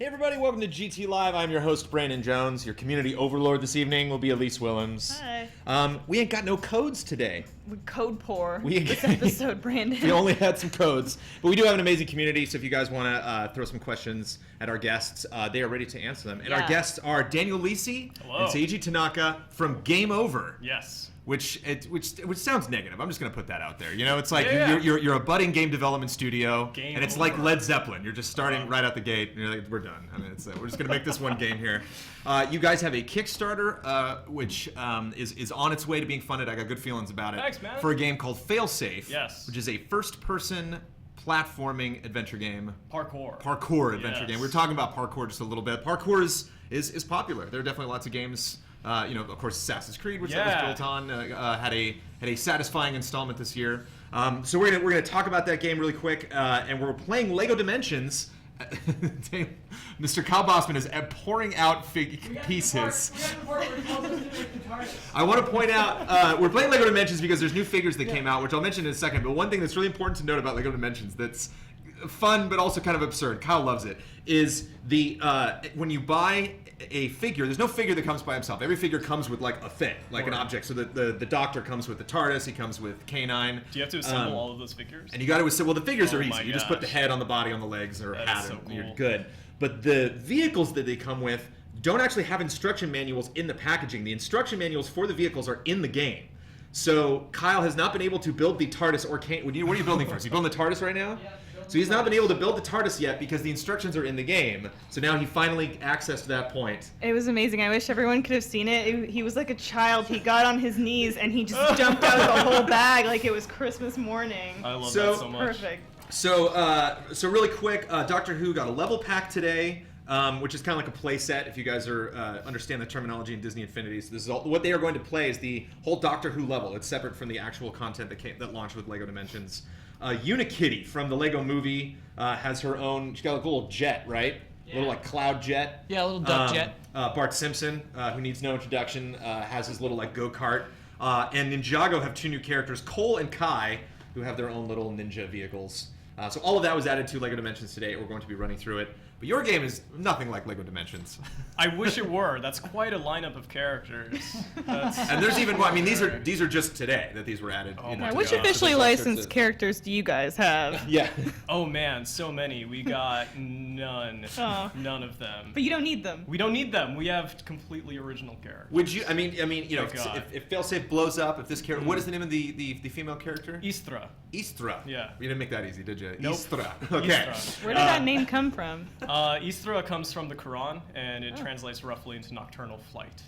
Hey everybody, welcome to GT Live. I'm your host, Brandon Jones. Your community overlord this evening will be Elyse Willems. Hi. We ain't got no codes today. We're code poor this episode, Brandon. We only had some codes, but we do have an amazing community, so if you guys want to throw some questions at our guests, they are ready to answer them. And our guests are Daniel Elyse and Seiji Tanaka from Game Over. Yes. Which sounds negative. I'm just going to put that out there. You know, it's like you're a budding game development studio, and it's like Led Zeppelin. You're just starting right out the gate. And you're like, we're done. I mean, we're just going to make this one game here. You guys have a Kickstarter, which is on its way to being funded. I got good feelings about it. Thanks, man. For a game called Failsafe, yes, which is a first-person platforming adventure game. Parkour Adventure game. We were talking about parkour just a little bit. Parkour is popular. There are definitely lots of games. Of course, Assassin's Creed, which that was built on, had a satisfying installment this year. So we're gonna talk about that game really quick, and we're playing Lego Dimensions. Mr. Kyle Bosman is pouring out pieces. I want to point out we're playing Lego Dimensions because there's new figures that came out, which I'll mention in a second. But one thing that's really important to note about Lego Dimensions that's fun but also kind of absurd, Kyle loves it, is the when you buy a figure, there's no figure that comes by himself. Every figure comes with like a thing, like an object. So the Doctor comes with the TARDIS, he comes with K9. Do you have to assemble all of those figures? And you got to assemble. Well, the figures are easy. You just put the head on the body, on the legs, or a hat, so and cool. you're good. But the vehicles that they come with don't actually have instruction manuals in the packaging. The instruction manuals for the vehicles are in the game. So Kyle has not been able to build the TARDIS or K. What are you building first? Are you building the TARDIS right now? Yeah. So he's not been able to build the TARDIS yet because the instructions are in the game. So now he finally accessed that point. It was amazing. I wish everyone could have seen it. He was like a child. He got on his knees and he just jumped out the whole bag like it was Christmas morning. I love that so much. Perfect. So really quick, Doctor Who got a level pack today, which is kind of like a play set. If you guys are understand the terminology in Disney Infinity, so this is what they are going to play is the whole Doctor Who level. It's separate from the actual content that launched with Lego Dimensions. Unikitty from the Lego Movie has her own. She's got like a little jet, right? Yeah. A little like cloud jet. Yeah, a little duck jet. Bart Simpson, who needs no introduction, has his little like go-kart. And Ninjago have two new characters, Cole and Kai, who have their own little ninja vehicles. So all of that was added to Lego Dimensions today. We're going to be running through it. But your game is nothing like Lego Dimensions. I wish it were. That's quite a lineup of characters. And there's even more. I mean, these are just today that these were added. Which officially licensed characters do you guys have? Yeah. Oh man, so many. We got none. None of them. But you don't need them. We don't need them. We have completely original characters. Would you? I mean, if Failsafe blows up, if this character, what is the name of the female character? Istra. Istra. Yeah. You didn't make that easy, did you? Nope. Istra. Okay. Istra. Where did that name come from? Istra comes from the Quran, and it translates roughly into nocturnal flight.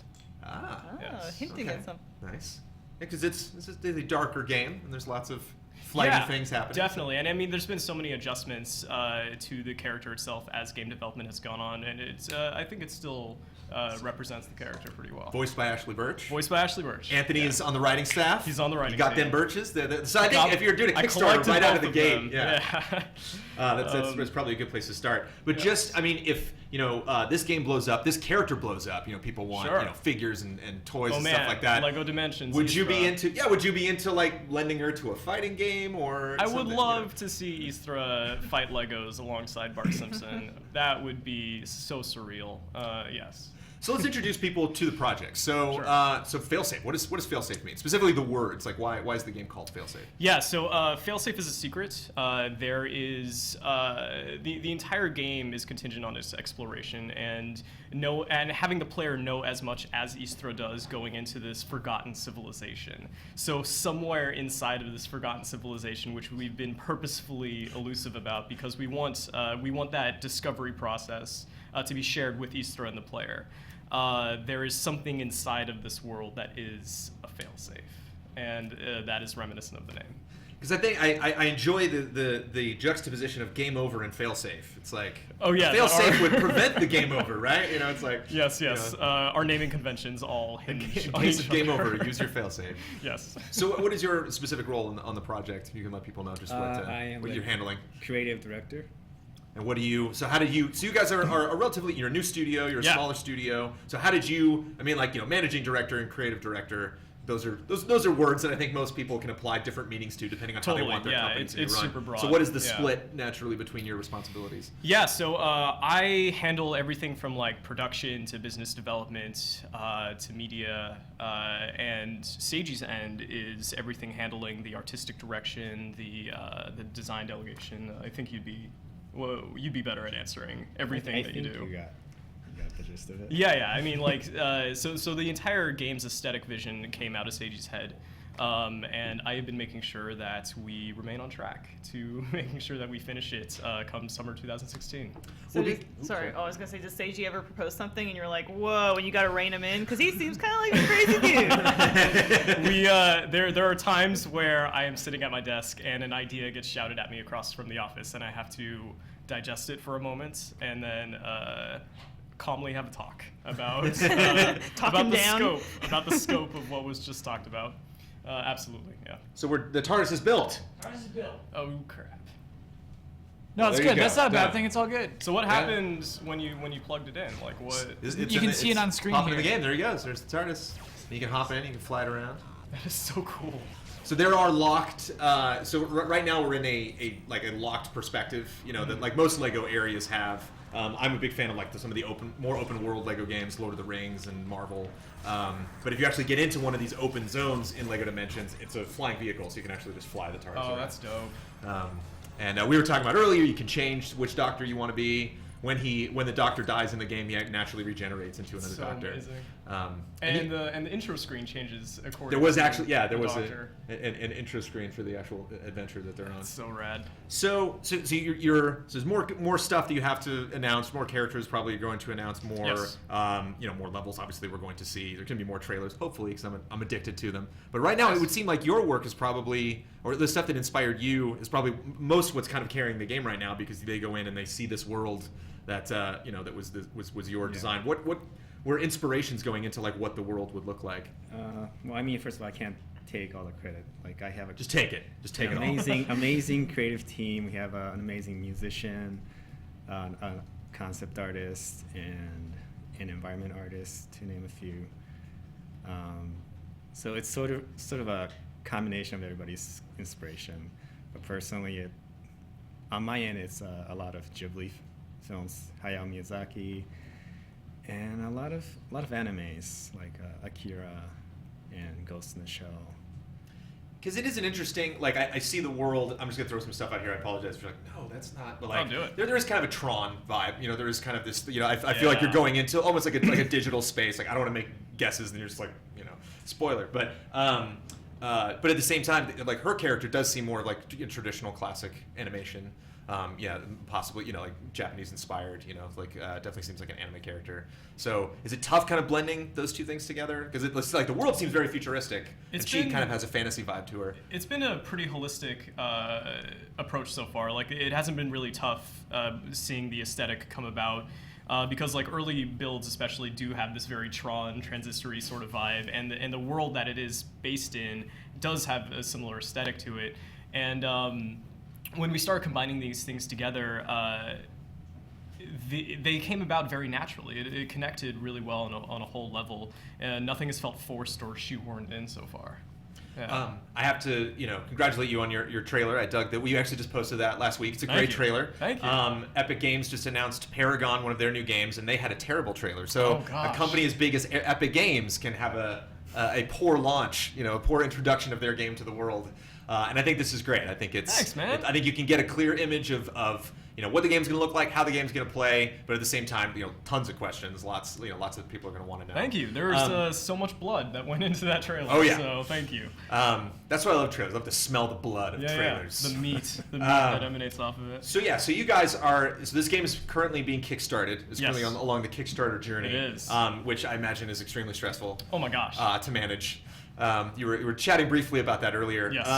Yes. Hinting at something. Nice. Because this is a darker game, and there's lots of flighty things happening. Definitely, and I mean, there's been so many adjustments to the character itself as game development has gone on, and it's I think it still represents the character pretty well. Voiced by Ashley Birch. Anthony is on the writing staff. He's on the writing You got team. them Birches. So I think if you're doing a Kickstarter right out of the gate, that's probably a good place to start. But just, I mean, if this game blows up, this character blows up. People want figures and toys and stuff like that. Lego Dimensions. Would you be into? Yeah, would you be into like lending her to a fighting game or? I would love to see Istra fight Legos alongside Bart Simpson. That would be so surreal. Yes. So let's introduce people to the project. So, so Failsafe. What does Failsafe mean? Specifically, the words. Like, why is the game called Failsafe? Yeah. So, Failsafe is a secret. There is the entire game is contingent on its exploration and having the player know as much as Istra does going into this forgotten civilization. So, somewhere inside of this forgotten civilization, which we've been purposefully elusive about, because we want that discovery process to be shared with Istra and the player. There is something inside of this world that is a failsafe, and that is reminiscent of the name. Because I think I enjoy the juxtaposition of game over and failsafe. It's like failsafe would prevent the game over, right? It's like yes. Our naming conventions all hinge on each game other. over. Use your failsafe. Yes. So what is your specific role on the project? You can let people know just what you're handling. Creative director. And what do you? So how did you? So you guys are a relatively you're a new studio. You're a smaller studio. So how did you? I mean, like managing director and creative director. Those are words that I think most people can apply different meanings to depending on how they want their company to be run. Super broad. So what is the split naturally between your responsibilities? Yeah, so I handle everything from like production to business development to media, and Seiji's end is everything handling the artistic direction, the design delegation. I think you'd be better at answering everything that you do. You got the gist of it. Yeah. I mean, like, so the entire game's aesthetic vision came out of Seiji's head, and I have been making sure that we remain on track to making sure that we finish it come summer 2016. So I was gonna say, does Seiji ever propose something and you're like, whoa, and you gotta rein him in? Because he seems kind of like a crazy dude. There are times where I am sitting at my desk and an idea gets shouted at me across from the office, and I have to digest it for a moment and then calmly have a talk about about the scope of what was just talked about. Absolutely, yeah. So the TARDIS is built. Oh crap. No, it's There you good. go. That's not a bad Done. thing. It's all good. So what happened when you plugged it in? Like what? You can see it on screen Hop in here. the game. There he goes. There's the TARDIS. You can hop in. You can fly it around. That is so cool. So there are locked. Right now we're in a locked perspective. That like most Lego areas have. I'm a big fan of like some of the more open world Lego games, Lord of the Rings and Marvel. But if you actually get into one of these open zones in Lego Dimensions, it's a flying vehicle, so you can actually just fly the TARDIS Oh, around. that's dope. And we were talking about earlier, you can change which Doctor you want to be. When the Doctor dies in the game, he naturally regenerates into another So Doctor. amazing. And The intro screen changes according. there was to actually there the was Doctor. an intro screen for the actual adventure that they're on. That's so rad. So there's more stuff that you have to announce, more characters probably you're going to announce, more Yes. more levels obviously we're going to see. There's going to be more trailers hopefully because I'm addicted to them. But right now it would seem like your work is probably, or the stuff that inspired you is probably most what's kind of carrying the game right now, because they go in and they see this world that that was your design. What were inspirations going into like what the world would look like? Well, I mean, first of all, I can't take all the credit. Like, I have Just take it. Just take it all. amazing creative team. We have an amazing musician, a concept artist, and an environment artist, to name a few. So it's sort of a combination of everybody's inspiration. But personally, on my end, it's a lot of Ghibli films, Hayao Miyazaki, and a lot of animes like Akira and Ghost in the Shell. Because it is an interesting, like, I see the world. I'm just gonna throw some stuff out here. I apologize for like, no, that's not. But like, Oh, do it. there is kind of a Tron vibe. There is kind of this. I feel like you're going into almost like a digital space. Like, I don't want to make guesses, and you're just like, spoiler. But at the same time, like, her character does seem more like traditional classic animation. Possibly, like Japanese inspired, definitely seems like an anime character. So is it tough kind of blending those two things together? Because it looks like the world seems very futuristic, and she kind of has a fantasy vibe to her. It's been a pretty holistic approach so far. Like, it hasn't been really tough seeing the aesthetic come about. Because like early builds especially do have this very Tron transistory sort of vibe, and the world that it is based in does have a similar aesthetic to it. And when we started combining these things together, they came about very naturally. It connected really well on a whole level, and nothing has felt forced or shoehorned in so far. Yeah. I have to, congratulate you on your trailer. I dug that. We actually just posted that last week. It's a Thank great you. trailer. Thank you. Epic Games just announced Paragon, one of their new games, and they had a terrible trailer. So Oh, gosh. a company as big as Epic Games can have a poor launch, a poor introduction of their game to the world. And I think this is great. I think Thanks, man. I think you can get a clear image of what the game's going to look like, how the game's going to play, but at the same time, tons of questions. Lots of people are going to want to know. Thank you. There was so much blood that went into that trailer. Oh, yeah. So thank you. That's why I love trailers. I love to smell the blood of Yeah, trailers. the meat that emanates off of it. So you guys are. So this game is currently being kickstarted. It's Yes. currently along the Kickstarter journey. It is. Which I imagine is extremely stressful. Oh my gosh. To manage. You were chatting briefly about that earlier. Yes.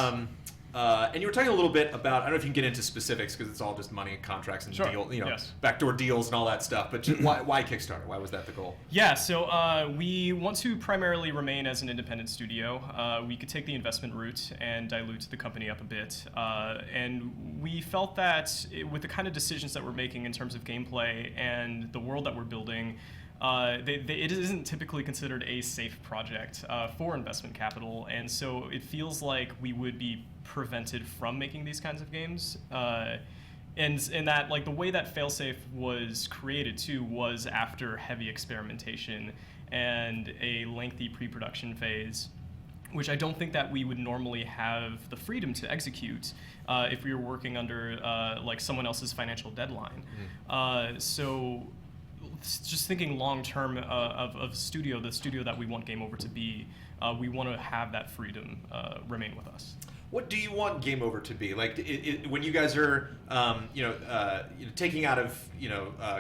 And you were talking a little bit about, I don't know if you can get into specifics because it's all just money and contracts and Sure. deal, backdoor deals and all that stuff. But just why Kickstarter? Why was that the goal? Yeah, so we want to primarily remain as an independent studio. We could take the investment route and dilute the company up a bit. And we felt that with the kind of decisions that we're making in terms of gameplay and the world that we're building, it isn't typically considered a safe project for investment capital, and so it feels like we would be prevented from making these kinds of games. And that, like, the way that Failsafe was created too was after heavy experimentation and a lengthy pre-production phase, which I don't think that we would normally have the freedom to execute if we were working under like someone else's financial deadline. So just thinking long term of the studio that we want Game Over to be, we want to have that freedom remain with us. What do you want Game Over to be? Like, when you guys are, taking out of,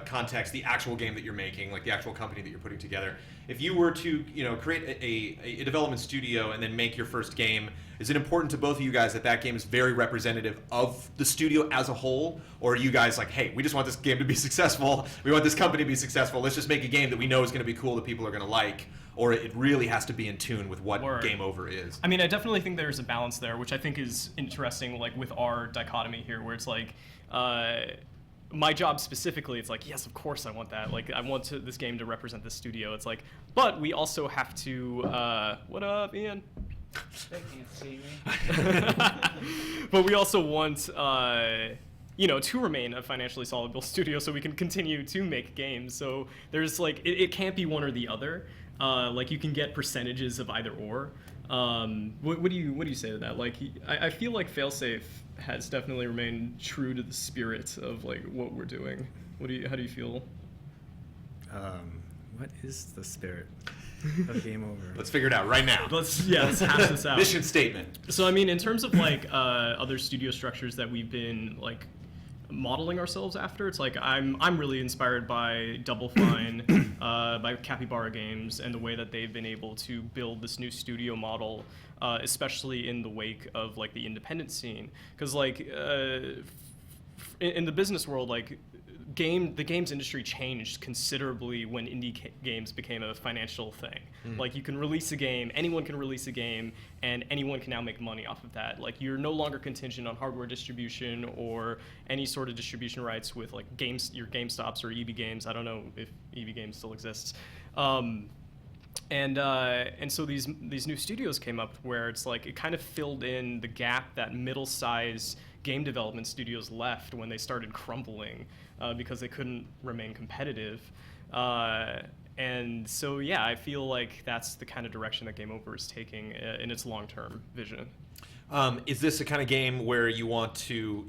context the actual game that you're making, like the actual company that you're putting together, if you were to, create a development studio and then make your first game, is it important to both of you guys that game is very representative of the studio as a whole? Or are you guys like, hey, we just want this game to be successful, we want this company to be successful, let's just make a game that we know is going to be cool, that people are going to like? Or it really has to be in tune with what Game Over is? I mean, I definitely think there's a balance there, which I think is interesting, like with our dichotomy here, where it's like, my job specifically, it's like, yes, of course I want that. Like, I want this game to represent the studio. It's like, but we also have to, what up, Ian? They can't see me. But we also want, to remain a financially solid studio so we can continue to make games. So there's like, it can't be one or the other. Like, you can get percentages of either or. What do you say to that? Like, I feel like Failsafe has definitely remained true to the spirit of like what we're doing. How do you feel? What is the spirit of Game Over? Let's figure it out right now. Let's hash this out. Mission statement. So I mean, in terms of like other studio structures that we've been like modeling ourselves after, it's like I'm really inspired by Double Fine, by Capybara Games, and the way that they've been able to build this new studio model, especially in the wake of like the independent scene, because like in the business world, like the games industry changed considerably when indie games became a financial thing. Like, you can release a game, anyone can release a game, and anyone can now make money off of that. Like, you're no longer contingent on hardware distribution or any sort of distribution rights with like your GameStops or EB Games. I don't know if EB Games still exists. And so these new studios came up where it's like it kind of filled in the gap that middle-sized game development studios left when they started crumbling because they couldn't remain competitive. And so, yeah, I feel like that's the kind of direction that Game Over is taking in its long-term vision. Is this a kind of game where you want to,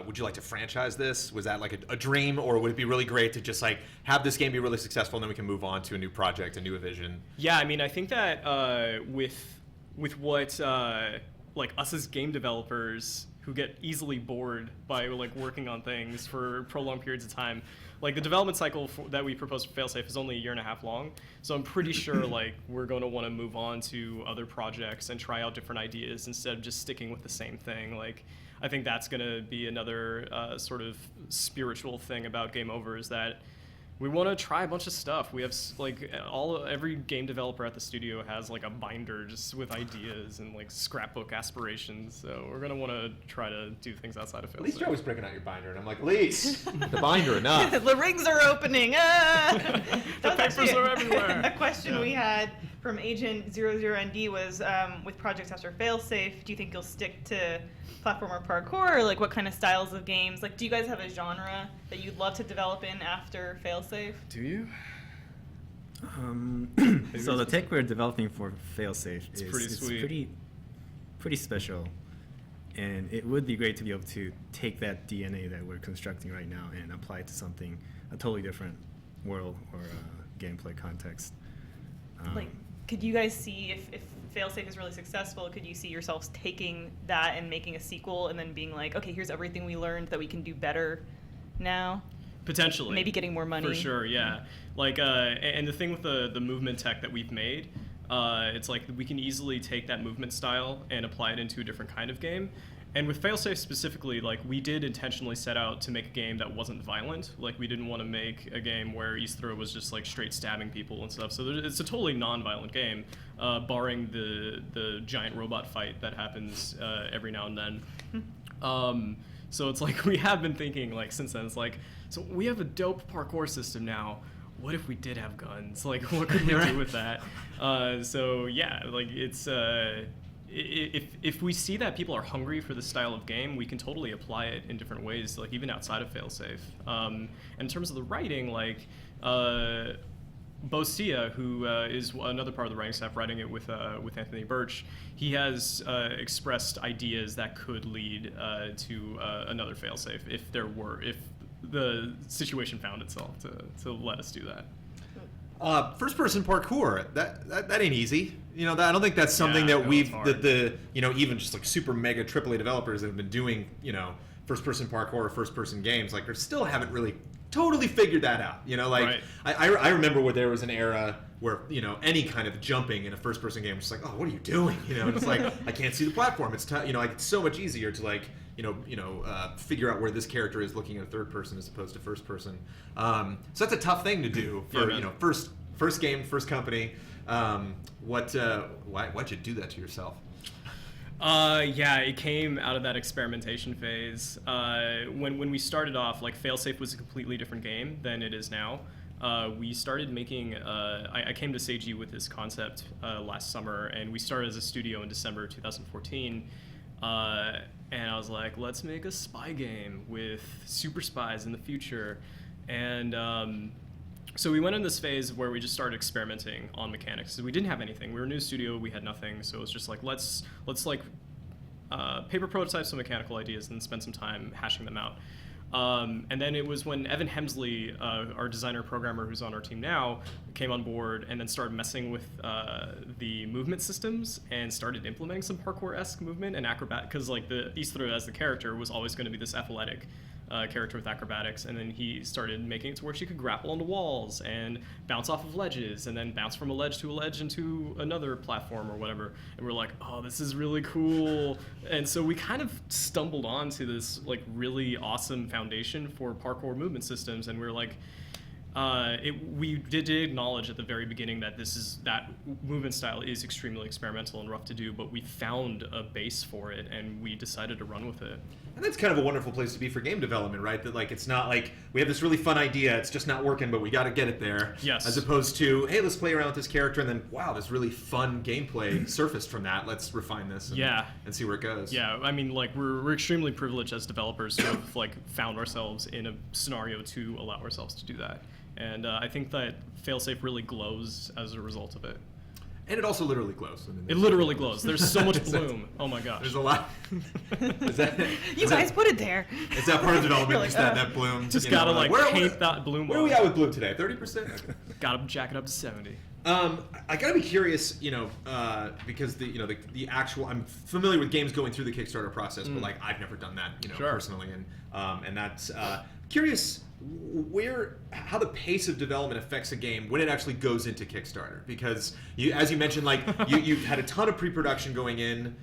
would you like to franchise this? Was that like a dream, or would it be really great to just like have this game be really successful and then we can move on to a new project, a new vision? Yeah, I mean, I think that with what like us as game developers who get easily bored by like working on things for prolonged periods of time, like the development cycle that we proposed for Failsafe is only 1.5 years long. So I'm pretty sure like we're going to want to move on to other projects and try out different ideas instead of just sticking with the same thing. Like, I think that's going to be another sort of spiritual thing about Game Over, is that we want to try a bunch of stuff. We have like every game developer at the studio has like a binder just with ideas and like scrapbook aspirations. So we're gonna want to try to do things outside of Failsafe. At least you're always breaking out your binder, and I'm like, Elyse, the binder enough. The rings are opening. The papers are everywhere. A question we had from Agent 00ND was, with projects after Failsafe, do you think you'll stick to platformer parkour, or like what kind of styles of games? Like, do you guys have a genre that you'd love to develop in after Failsafe? Do you? So the tech we're developing for Failsafe is pretty sweet. pretty special, and it would be great to be able to take that DNA that we're constructing right now and apply it to something, a totally different world or gameplay context. Like, could you guys see if Failsafe is really successful, could you see yourselves taking that and making a sequel and then being like, okay, here's everything we learned that we can do better now? Potentially. Maybe getting more money. For sure, yeah. Like, and the thing with the movement tech that we've made, It's like we can easily take that movement style and apply it into a different kind of game. And with Failsafe specifically, like we did intentionally set out to make a game that wasn't violent. Like we didn't want to make a game where East Throw was just like straight stabbing people and stuff. So it's a totally non-violent game, barring the giant robot fight that happens every now and then. So it's like we have been thinking like since then. It's like, so we have a dope parkour system now. What if we did have guns? Like, what could we do with that? So yeah, like it's. If we see that people are hungry for this style of game, we can totally apply it in different ways, like even outside of Failsafe. And in terms of the writing, like Bosia, who is another part of the writing staff, writing it with Anthony Birch, he has expressed ideas that could lead to another Failsafe if the situation found itself to let us do that. First-person parkour, that ain't easy. You know, I don't think that's something that the even just like super mega AAA developers that have been doing, first-person parkour or first-person games, like, they still haven't really totally figured that out. You know, like, right. I remember where there was an era where, any kind of jumping in a first-person game was just like, oh, what are you doing? It's like, I can't see the platform. It's like, it's so much easier to like, figure out where this character is looking at a third person as opposed to first person. So that's a tough thing to do for, first game, first company. Why'd you do that to yourself? It came out of that experimentation phase. When we started off, like Failsafe was a completely different game than it is now. We started making, I came to Seiji with this concept last summer, and we started as a studio in December 2014. And I was like, let's make a spy game with super spies in the future. And so we went in this phase where we just started experimenting on mechanics. So we didn't have anything. We were a new studio. We had nothing. So it was just like, let's paper prototype some mechanical ideas and spend some time hashing them out. And then it was when Evan Hemsley, our designer programmer who's on our team now, came on board and then started messing with the movement systems and started implementing some parkour-esque movement and acrobat, because like the Istra as the character was always going to be this athletic character with acrobatics, and then he started making it to where she could grapple onto walls and bounce off of ledges and then bounce from a ledge into another platform or whatever. And we're like, oh, this is really cool. And so we kind of stumbled onto this like really awesome foundation for parkour movement systems, and we're like, we did acknowledge at the very beginning that that movement style is extremely experimental and rough to do, but we found a base for it and we decided to run with it. And that's kind of a wonderful place to be for game development, right? That like it's not like we have this really fun idea, it's just not working, but we got to get it there. Yes. As opposed to, hey, let's play around with this character, and then wow, this really fun gameplay surfaced from that. Let's refine this. And see where it goes. Yeah, I mean, like we're extremely privileged as developers to have like found ourselves in a scenario to allow ourselves to do that. And I think that Failsafe really glows as a result of it. And it also literally glows. It literally glows. There's so much bloom. Oh my gosh. There's a lot. You guys put it there. Is that part of development? Like, Just that bloom? Just gotta paint that bloom. Where are we at with bloom today? 30%? Gotta jack it up to 70. I gotta be curious, because the actual, I'm familiar with games going through the Kickstarter process, but like I've never done that, Sure. personally, and that's curious how the pace of development affects a game when it actually goes into Kickstarter, because as you mentioned, like you've had a ton of pre-production going in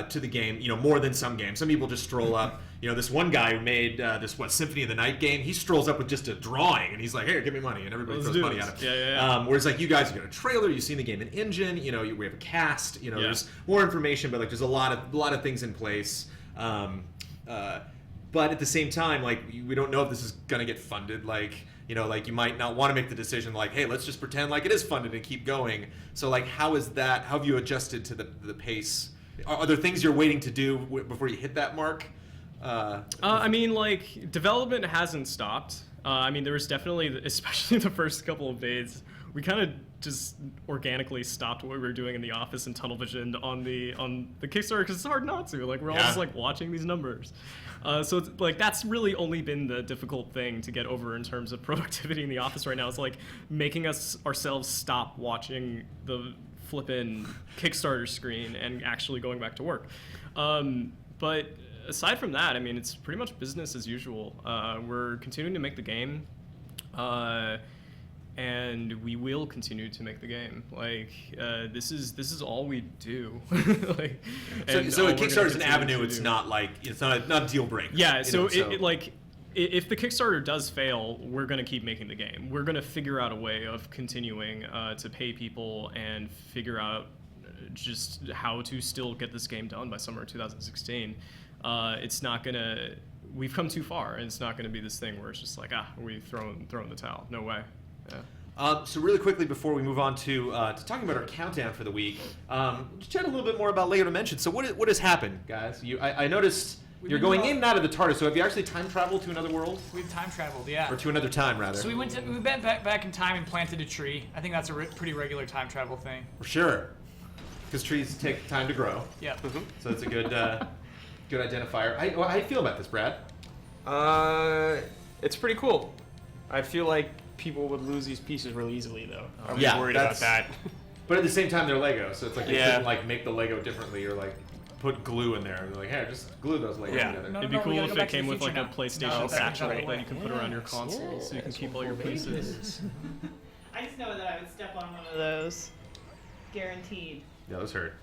to the game, more than some games. Some people just stroll up. This one guy who made this Symphony of the Night game, he strolls up with just a drawing and he's like, "Here, give me money," and everybody throws money at him. Yeah. Whereas like you guys, you got a trailer, you've seen the game in engine, we have a cast, there's more information, but like there's a lot of things in place. But at the same time, like we don't know if this is gonna get funded. Like you might not want to make the decision like, hey, let's just pretend like it is funded and keep going. So like, how have you adjusted to the pace? Are there things you're waiting to do before you hit that mark? I mean, like development hasn't stopped. There was definitely, especially the first couple of days, we kind of just organically stopped what we were doing in the office and tunnel visioned on the Kickstarter, because it's hard not to. Like we're all just like watching these numbers. So it's like that's really only been the difficult thing to get over in terms of productivity in the office right now. It's like making ourselves stop watching the flippin' Kickstarter screen and actually going back to work. But aside from that, it's pretty much business as usual. We're continuing to make the game. and we will continue to make the game. Like this is all we do. Like, So and so all a we're gonna Kickstarter's an continue avenue. to It's do. not like it's not a deal breaker. Yeah, you so, know, if the Kickstarter does fail, we're going to keep making the game. We're going to figure out a way of continuing to pay people and figure out just how to still get this game done by summer 2016. It's not going to... We've come too far, and it's not going to be this thing where it's just like, we've thrown the towel. No way. Yeah. So really quickly before we move on to talking about our countdown for the week, just chat a little bit more about LEGO Dimensions. So what has happened, guys? I noticed you're going in and out of the TARDIS. So have you actually time traveled to another world, We've time traveled, yeah. or to another time rather? So we went back in time and planted a tree. I think that's a pretty regular time travel thing. For sure, because trees take time to grow. Yep. So it's a good good identifier. How do you feel about this, Brad? It's pretty cool. I feel like people would lose these pieces really easily, though. I'm Yeah, worried about that's- that. But at the same time, they're Lego, so it's like they Yeah. couldn't like make the Lego differently or like put glue in there. They're like, hey, just glue those Legos Yeah. together. No, It'd be we cool gotta if go it back to the came with like future a now. PlayStation No, satchel that's that you can put around your console so you can keep all your pieces. I just know that I would step on one of those. Guaranteed. Yeah, those hurt.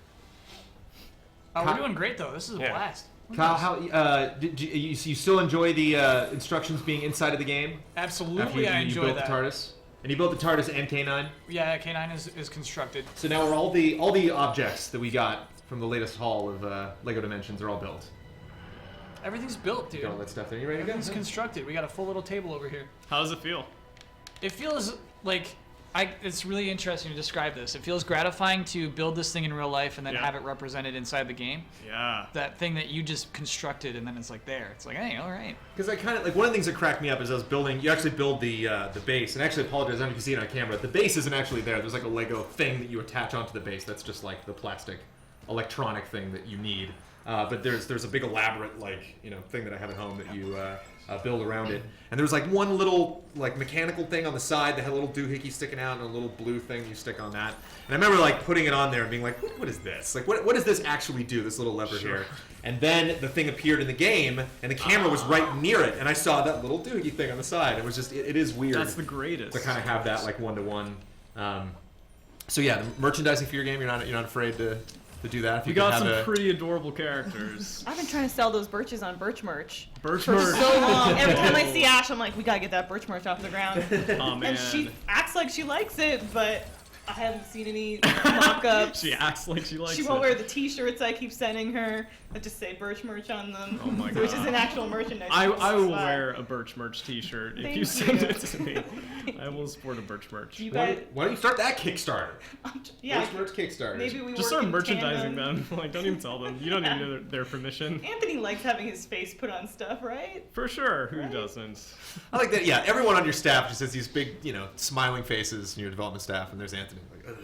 Oh, we're doing great though. This is a Yeah. blast. Kyle, how you still enjoy the instructions being inside of the game? Absolutely, After you I you enjoy built that. the TARDIS, and you built the TARDIS and K9. Yeah, K9 is constructed. So now are all the objects that we got from the latest haul of Lego Dimensions are all built. Everything's built, dude. Got all that stuff there. You ready to go? Everything's constructed. We got a full little table over here. How does it feel? It feels like it's really interesting to describe this. It feels gratifying to build this thing in real life and then Yeah. have it represented inside the game. Yeah. That thing that you just constructed and then it's like there. It's like, hey, all right. Because I kind of like one of the things that cracked me up is I was building. You actually build the base, and I actually apologize. I don't know if you can see it on camera. The base isn't actually there. There's like a Lego thing that you attach onto the base. That's just like the plastic, electronic thing that you need. But there's a big elaborate thing that I have at home that you build around it. And there was like one little like mechanical thing on the side that had a little doohickey sticking out and a little blue thing you stick on that. And I remember like putting it on there and being like, what is this? Like what does this actually do? This little lever here. And then the thing appeared in the game and the camera was right near it and I saw that little doohickey thing on the side. It was just it is weird. That's the greatest. To kind of have that like one-to-one. So yeah, the merchandising for your game, you're not afraid to do that. If We you got could some have a- pretty adorable characters. I've been trying to sell those birches on Birch Merch Birch for merch. so long. Every time I see Ash, I'm like, we gotta get that Birch Merch off the ground. Oh man. And she acts like she likes it, but I haven't seen any mock-ups. She acts like she likes She it. won't wear the T-shirts I keep sending her that just say Birch Merch on them, Oh my which is God. an actual merchandise. I will spot. wear a Birch Merch T-shirt if Thank you send you. it to me. I will support a Birch Merch. Do you Why, guys, why don't you start that Kickstarter? yeah, Voice Merch Kickstarter. maybe we Just work start in merchandising tandem. them. Like, don't even tell them. You don't need their permission. Anthony likes having his face put on stuff, right? For sure. Who Right. doesn't? I like that. Yeah, everyone on your staff just has these big, smiling faces in your development staff, and there's Anthony. Like, ugh.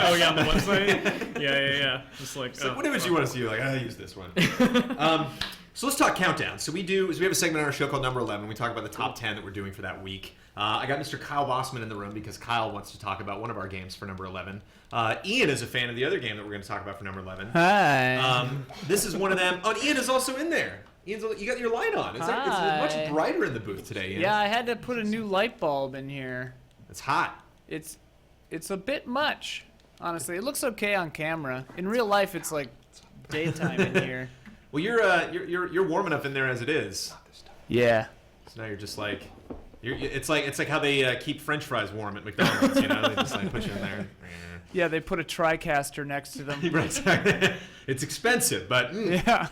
Oh yeah, on the website. Yeah. Just like. It's like, what image you want to see? Like, I use this one. So let's talk countdown. So we have a segment on our show called Number 11. We talk about the top 10 that we're doing for that week. I got Mr. Kyle Bosman in the room because Kyle wants to talk about one of our games for number 11. Ian is a fan of the other game that we're going to talk about for number 11. Hi. This is one of them. Oh, Ian is also in there. You got your light on. It's Hi. much brighter in the booth today, Ian. Yeah, I had to put a new light bulb in here. It's hot. It's a bit much, honestly. It looks okay on camera. In real life, it's like daytime in here. Well, you're warm enough in there as it is. Yeah. So now you're just like, it's like how they keep French fries warm at McDonald's. They just like put you in there. Yeah, they put a TriCaster next to them. Right. It's expensive, but Yeah.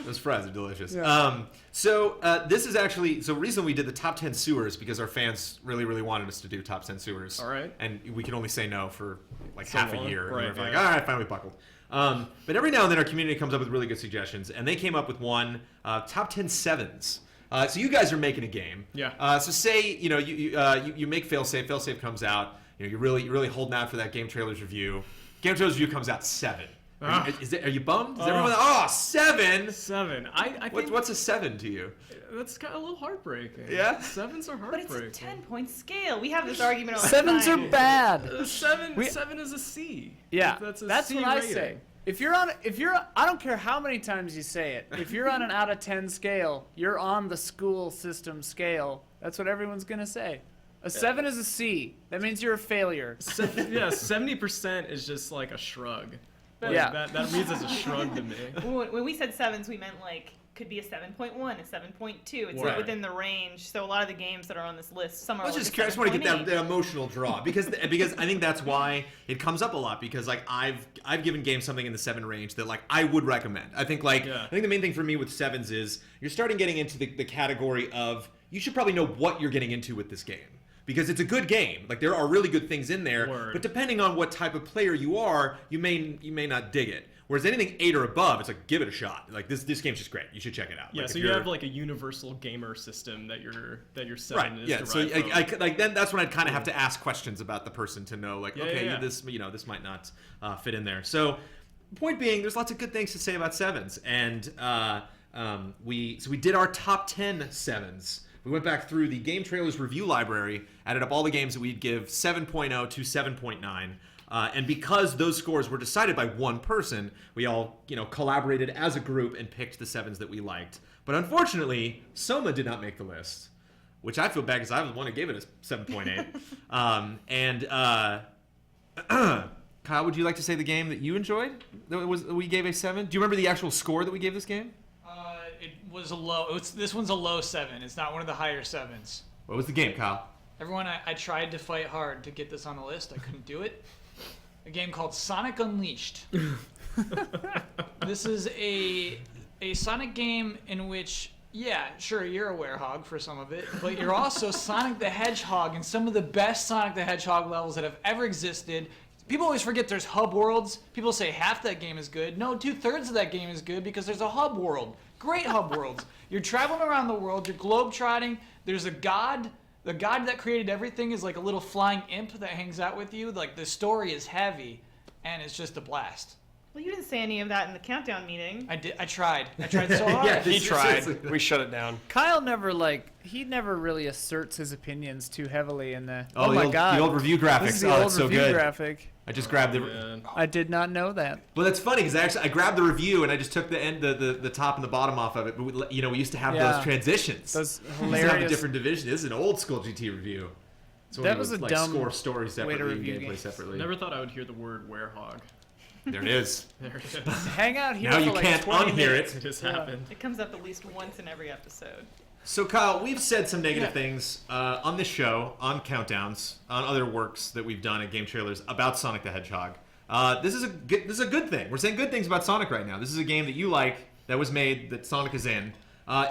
those fries are delicious. Yeah. This is actually the reason we did the top 10 sewers because our fans really, really wanted us to do top 10 sewers. All right. And we could only say no for like So half long. a year. And Right, we were like, yeah. all right, finally buckled. But every now and then our community comes up with really good suggestions, and they came up with one top 10 sevens. So you guys are making a game. Yeah. So say you make Failsafe. Failsafe comes out. You're really holding out for that game trailers review. Game trailers review comes out 7. Are you bummed? Is everyone 7? 7. I think What's a 7 to you? that's kind of a little heartbreaking. Yeah? 7s are But heartbreaking. it's a 10-point scale. We have this argument all the Sevens are time. bad. Seven is a C. Yeah, That's a that's C what I rating. say. If you're I don't care how many times you say it. If you're on an out of 10 scale, you're on the school system scale. That's what everyone's gonna say. A 7 is a C. That means you're a failure. Yeah, 70% is just like a shrug. Like, Yeah. that reads as a shrug to me. When we said 7s, we meant like could be a 7.1, a 7.2. It's Right. like within the range. So a lot of the games that are on this list, some are I was like just a curious. I just want to get 7.8. that emotional draw because I think that's why it comes up a lot because like I've given games something in the 7 range that like I would recommend. I think I think the main thing for me with 7s is you're starting getting into the category of you should probably know what you're getting into with this game. Because it's a good game. Like there are really good things in there, Word. but depending on what type of player you are, you may not dig it. Whereas anything 8 or above, it's like give it a shot. Like this game's just great. You should check it out. Yeah, like, so if you you're- have like a universal gamer system that your 7 right. is Yeah. So derived from. like then that's when I'd kind of have to ask questions about the person to know like okay yeah. this this might not fit in there. So point being, there's lots of good things to say about 7s, and we did our top 10 7s. We went back through the Game Trailers review library, added up all the games that we'd give 7.0 to 7.9. And because those scores were decided by one person, we all, collaborated as a group and picked the 7s that we liked. But unfortunately, Soma did not make the list, which I feel bad because I was the one who gave it a 7.8. Kyle, would you like to say the game that you enjoyed? That we gave a 7? Do you remember the actual score that we gave this game? It was a low. This one's a low 7. It's not one of the higher 7s. What was the game, Kyle? Everyone, I tried to fight hard to get this on the list. I couldn't do it. A game called Sonic Unleashed. This is a Sonic game in which, yeah, sure, you're a werehog for some of it, but you're also Sonic the Hedgehog in some of the best Sonic the Hedgehog levels that have ever existed. People always forget there's hub worlds. People say half that game is good. No, 2/3 of that game is good because there's a hub world. Great hub worlds. You're traveling around the world. You're globe-trotting. There's a god. The god that created everything is like a little flying imp that hangs out with you. Like the story is heavy, and it's just a blast. Well, you didn't say any of that in the countdown meeting. I did. I tried so hard. Yeah, He tried. seriously. We shut it down. Kyle never really asserts his opinions too heavily in the. Oh, my god! the old review graphics. This is the Oh, old it's so review good. graphic. I just grabbed the. Man. I did not know that. Well, that's funny because I grabbed the review and I just took the end, the top and the bottom off of it. But we used to have Yeah. those transitions. Those We used to have a hilarious. different division. This is an old school GT review. So That we was would, a dumb score stories way to separately and review gameplay games. separately. Never thought I would hear the word werehog. There it is. There it is. Hang out here Now for you like can't 20 unhear minutes. it. It just Yeah. happened. It comes up at least once in every episode. So Kyle, we've said some negative things on this show, on countdowns, on other works that we've done at Game Trailers about Sonic the Hedgehog. This is a good thing. We're saying good things about Sonic right now. This is a game that you like, that was made, that Sonic is in.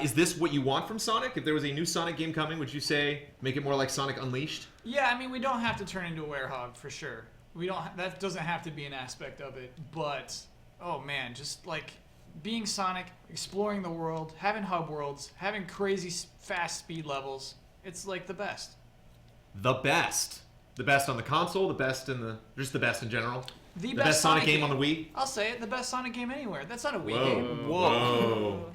Is this what you want from Sonic? If there was a new Sonic game coming, would you say make it more like Sonic Unleashed? Yeah, I mean, we don't have to turn into a werehog for sure. We don't. That doesn't have to be an aspect of it. But oh man, just like being Sonic, exploring the world, having hub worlds, having crazy fast speed levels. It's like the best. The best. The best on the console, the best just the best in general. The best Sonic game on the Wii. I'll say it. The best Sonic game anywhere. That's not a Wii Whoa. game. Whoa.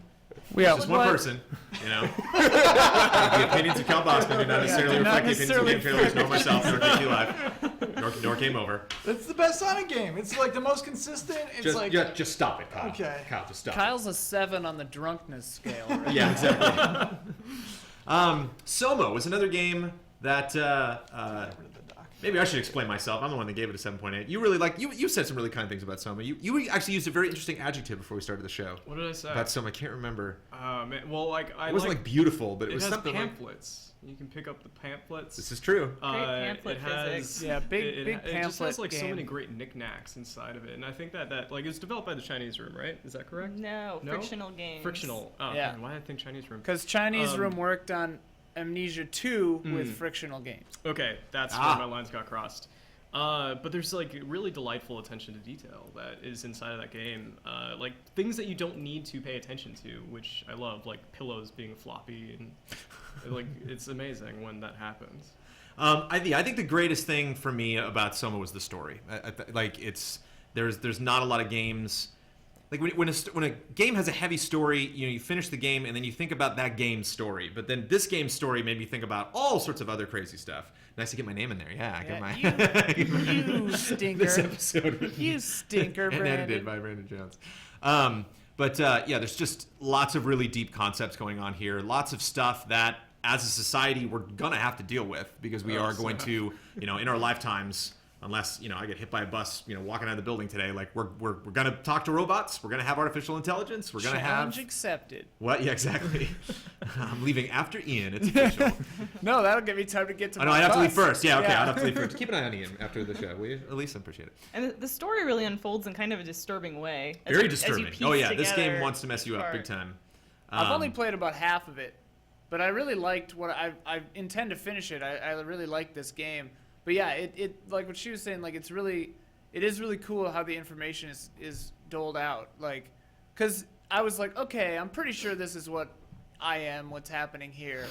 Yeah, Just one person, The opinions of Cal Bosman do not necessarily do not reflect the opinions of Game Trailers, nor myself, nor KQ Live, nor Game Over. It's the best Sonic game. It's like the most consistent. It's Just stop it, Kyle. Okay. Kyle, just stop. Kyle's a 7 on the drunkenness scale. Right? Yeah, exactly. Soma was another game that maybe I should explain myself. I'm the one that gave it a 7.8. You really you said some really kind things about Soma. You actually used a very interesting adjective before we started the show What did I say? about Soma. I can't remember. Man, well, like I It wasn't like beautiful, but it it was has something like. pamphlets. You can pick up the pamphlets. This is true. pamphlet it has, physics. Yeah, big it just pamphlet has like so game. many great knickknacks inside of it, and I think that like it's developed by the Chinese Room, right? Is that correct? No, No? frictional games. Frictional. Oh, Yeah. man, why did I think Chinese Room? Because Chinese Um, Room worked on Amnesia 2 with frictional games. Okay, that's Ah. where my lines got crossed. But there's like really delightful attention to detail that is inside of that game. Like things that you don't need to pay attention to, which I love, like pillows being floppy, and like it's amazing when that happens. I think the greatest thing for me about Soma was the story. There's not a lot of games. Like when a game has a heavy story, you finish the game and then you think about that game's story. But then this game's story made me think about all sorts of other crazy stuff. Nice to get my name in there. Yeah, I got You stinker. this episode. You stinker, and Brandon. edited by Brandon Jones. But there's just lots of really deep concepts going on here. Lots of stuff that as a society we're gonna have to deal with, because we are going to, in our lifetimes, unless I get hit by a bus, walking out of the building today, like we're gonna talk to robots, we're gonna have artificial intelligence, we're gonna Challenge have accepted. what? Yeah, exactly. I'm leaving after Ian. It's official. No, that'll give me time to get to I know my I'd have to leave bus. first. Yeah, okay, Yeah. I'd have to leave first. Keep an eye on Ian after the show, will you? Elyse, I appreciate it. And the story really unfolds in kind of a disturbing way. Very disturbing. piece Oh yeah, this game together wants to mess you up each big part. time. I've only played about half of it, but I really liked what I intend to finish it. I really like this game. But yeah, it like what she was saying, like it is really cool how the information is doled out. Like, cause I was like, okay, I'm pretty sure this is what's happening here.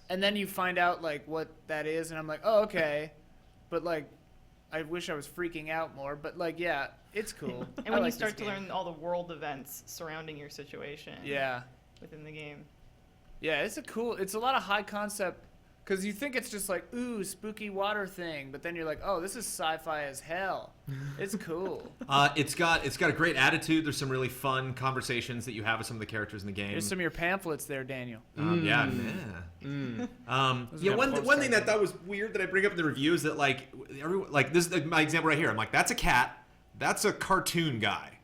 And then you find out like what that is, and I'm like, oh, okay. But like, I wish I was freaking out more. But like, yeah, it's cool. And I when like you this start to game. learn all the world events surrounding your situation. Yeah. Within the game. Yeah, it's a lot of high concept, because you think it's just like, ooh, spooky water thing, but then you're like, oh, this is sci-fi as hell. It's cool. It's got a great attitude. There's some really fun conversations that you have with some of the characters in the game. There's some of your pamphlets there, Daniel. Yeah. got One thing that I thought was weird that I bring up in the review is that like everyone, like this is my example right here. I'm like, that's a cat. That's a cartoon guy.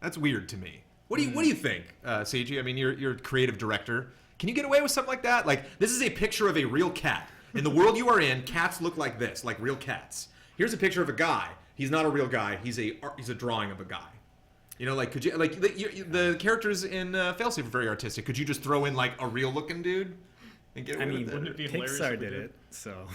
That's weird to me. What do you think, Seiji? I mean, you're a creative director. Can you get away with something like that? Like, this is a picture of a real cat. In the world you are in, cats look like this, like real cats. Here's a picture of a guy. He's not a real guy. He's a drawing of a guy. Like, could you like the characters in Failsafe are very artistic. Could you just throw in like a real looking dude and get away with wouldn't it be hilarious Pixar if we did did? it, so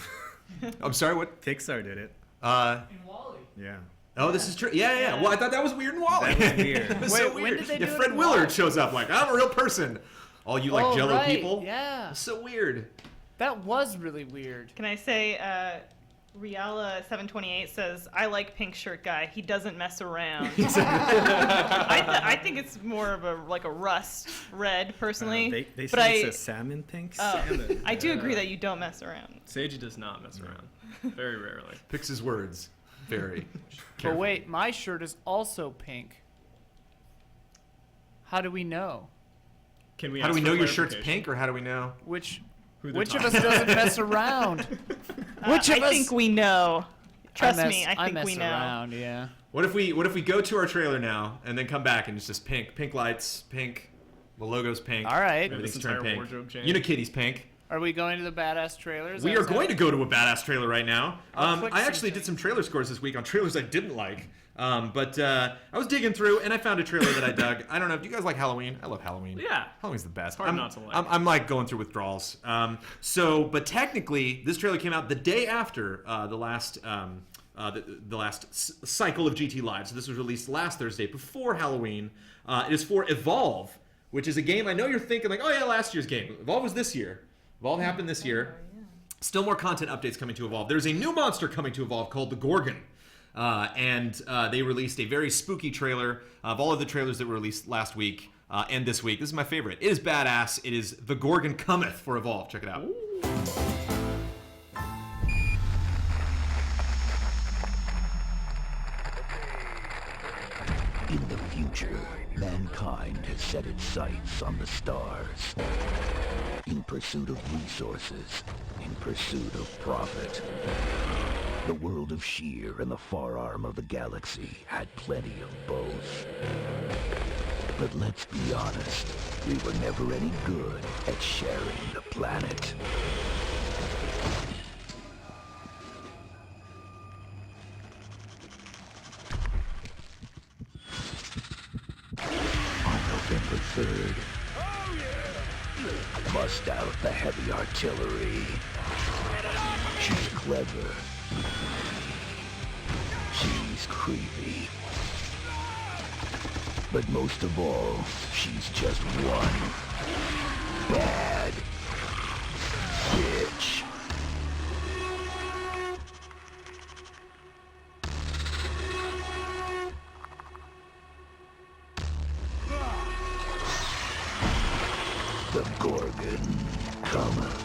I'm sorry, what? Pixar did it. In Wally. Yeah. Oh, this is true. Yeah. Well, I thought that was weird in Wally. That was weird. It was Wait, so when weird. did they yeah, do it Fred in Willard Wally? shows up like, I'm a real person. All you like Oh, Jello right, people. Yeah. It's so weird. That was really weird. Can I say, Riala728 says, I like pink shirt guy. He doesn't mess around. I think it's more of a rust red, personally. They but say it's a salmon pink. salmon. I do agree that you don't mess around. Seiji does not mess around. Very rarely. Picks his words very But carefully. wait, my shirt is also pink. How do we know? Can we? How do ask we for know your shirt's clarification? pink, or how do we know? Which Who they're of talking us doesn't mess around? Which of I us? think we know. Trust I me, I think mess we know. around. Yeah. What if we go to our trailer now and then come back and it's just pink lights, pink, the logo's pink. All right. Everything's This turned entire pink. wardrobe change. Unikitty's pink. Are we going to the badass trailers? We are going to go to a badass trailer right now. I'll click I actually something. did some trailer scores this week on trailers I didn't like. But I was digging through and I found a trailer that I dug. I don't know. Do you guys like Halloween? I love Halloween. Yeah. Halloween's the best. hard not to like. I'm like going through withdrawals. But technically, this trailer came out the day after the last cycle of GT Live. So this was released last Thursday before Halloween. It is for Evolve, which is a game I know you're thinking like, oh yeah, last year's game. Evolve was this year. Evolve happened this year. Still more content updates coming to Evolve. There's a new monster coming to Evolve called the Gorgon. And they released a very spooky trailer of all of the trailers that were released last week and this week. This is my favorite. It is badass. It is The Gorgon Cometh for Evolve. Check it out. In the future, mankind has set its sights on the stars. In pursuit of resources, in pursuit of profit. The world of Sheer and the far arm of the galaxy had plenty of both. But let's be honest, we were never any good at sharing the planet. On November 3rd, bust out the heavy artillery. She's clever. She's creepy. But most of all, she's just one bad bitch. The Gorgon cometh.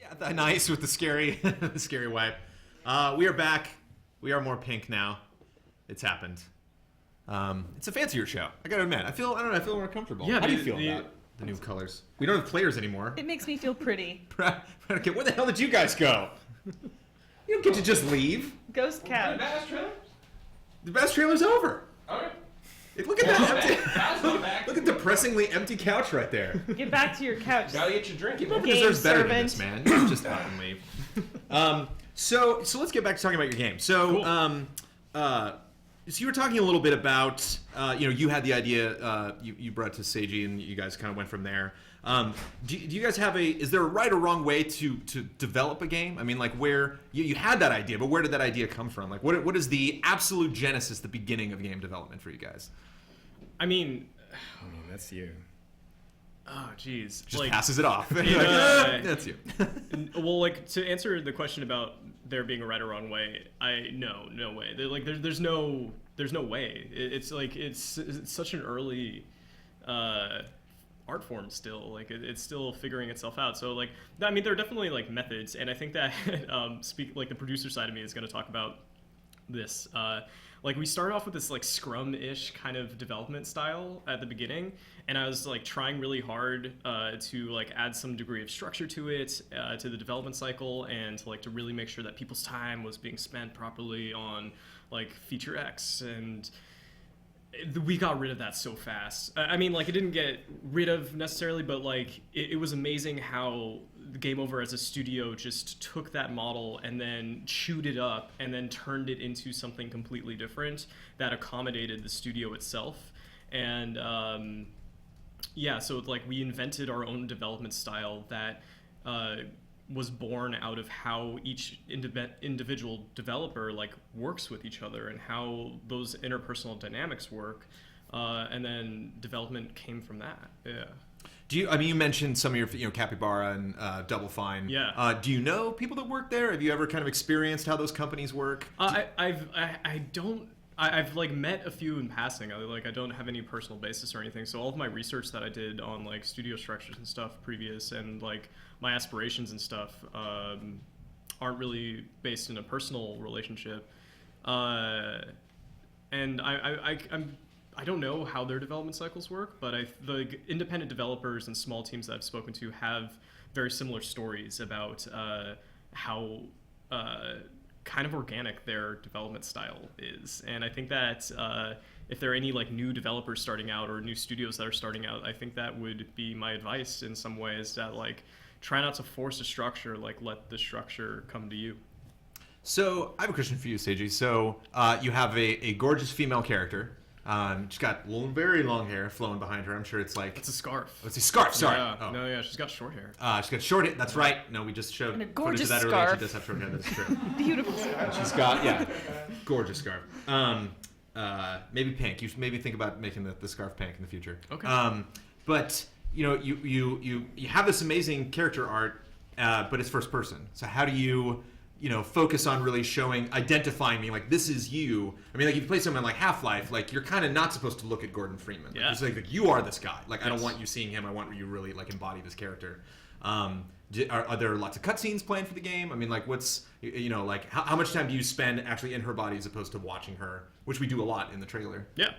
Yeah, nice with the scary, the scary wipe. We are back. We are more pink now. It's happened. It's a fancier show. I gotta admit. I feel more comfortable. Yeah, How do you feel about the new colors? We don't have players anymore. It makes me feel pretty. Okay, where the hell did you guys go? You don't get to just leave. Ghost couch. The best trailer's over. Okay. Look at that empty. Look at depressingly empty couch right there. Get back to your couch. Gotta get your drink. Whoever Game deserves better than servant. this, man. You just up and leave. So let's get back to talking about your game. So, so you were talking a little bit about, you had the idea, you brought it to Seiji, and you guys kind of went from there. Do you guys have is there a right or wrong way to develop a game? I mean, like where you had that idea, but where did that idea come from? Like what is the absolute genesis, the beginning of game development for you guys? I mean, that's you. oh, geez. Just passes it off. That's you. Well, like to answer the question about there being a right or wrong way, no way. There's no way. It's such an early art form still. Like it's still figuring itself out. So like, I mean, there are definitely like methods, and I think that the producer side of me is going to talk about this. Like we started off with this like Scrum-ish kind of development style at the beginning, and I was like trying really hard to like add some degree of structure to it, to the development cycle, and to really make sure that people's time was being spent properly on like feature X, and we got rid of that so fast. I mean, like it didn't get rid of necessarily, but like it was amazing how Game Over as a studio just took that model and then chewed it up and then turned it into something completely different that accommodated the studio itself. And so like we invented our own development style that was born out of how each individual developer like works with each other and how those interpersonal dynamics work, and then development came from that. Yeah. You mentioned some of your, Capybara and Double Fine. Yeah. Do you know people that work there? Have you ever kind of experienced how those companies work? I've like met a few in passing. I don't have any personal basis or anything. So all of my research that I did on like studio structures and stuff previous, and like my aspirations and stuff, aren't really based in a personal relationship. And I don't know how their development cycles work, but the independent developers and small teams that I've spoken to have very similar stories about how kind of organic their development style is. And I think that if there are any like new developers starting out or new studios that are starting out, I think that would be my advice in some ways, that like try not to force a structure, like let the structure come to you. So I have a question for you, Seiji. So you have a gorgeous female character. She's got very long hair flowing behind her. I'm sure it's like... It's a scarf. Oh, it's a scarf, sorry. Yeah. Oh. No, yeah, she's got short hair. She's got short hair. That's right. No, we just showed And a footage gorgeous of that earlier. scarf. She does have short hair. That's true. Beautiful scarf. She's got, gorgeous scarf. Maybe pink. You should maybe think about making the scarf pink in the future. Okay. But, you have this amazing character art, but it's first person. So how do you... focus on really identifying me, like, this is you. I mean, like, if you play someone like Half-Life, like, you're kind of not supposed to look at Gordon Freeman. Like, Yeah. it's like, you are this guy. Like, I don't Yes. want you seeing him. I want you really, like, embody this character. Are there lots of cutscenes planned for the game? I mean, like, what's, like, how much time do you spend actually in her body as opposed to watching her, which we do a lot in the trailer? Yeah.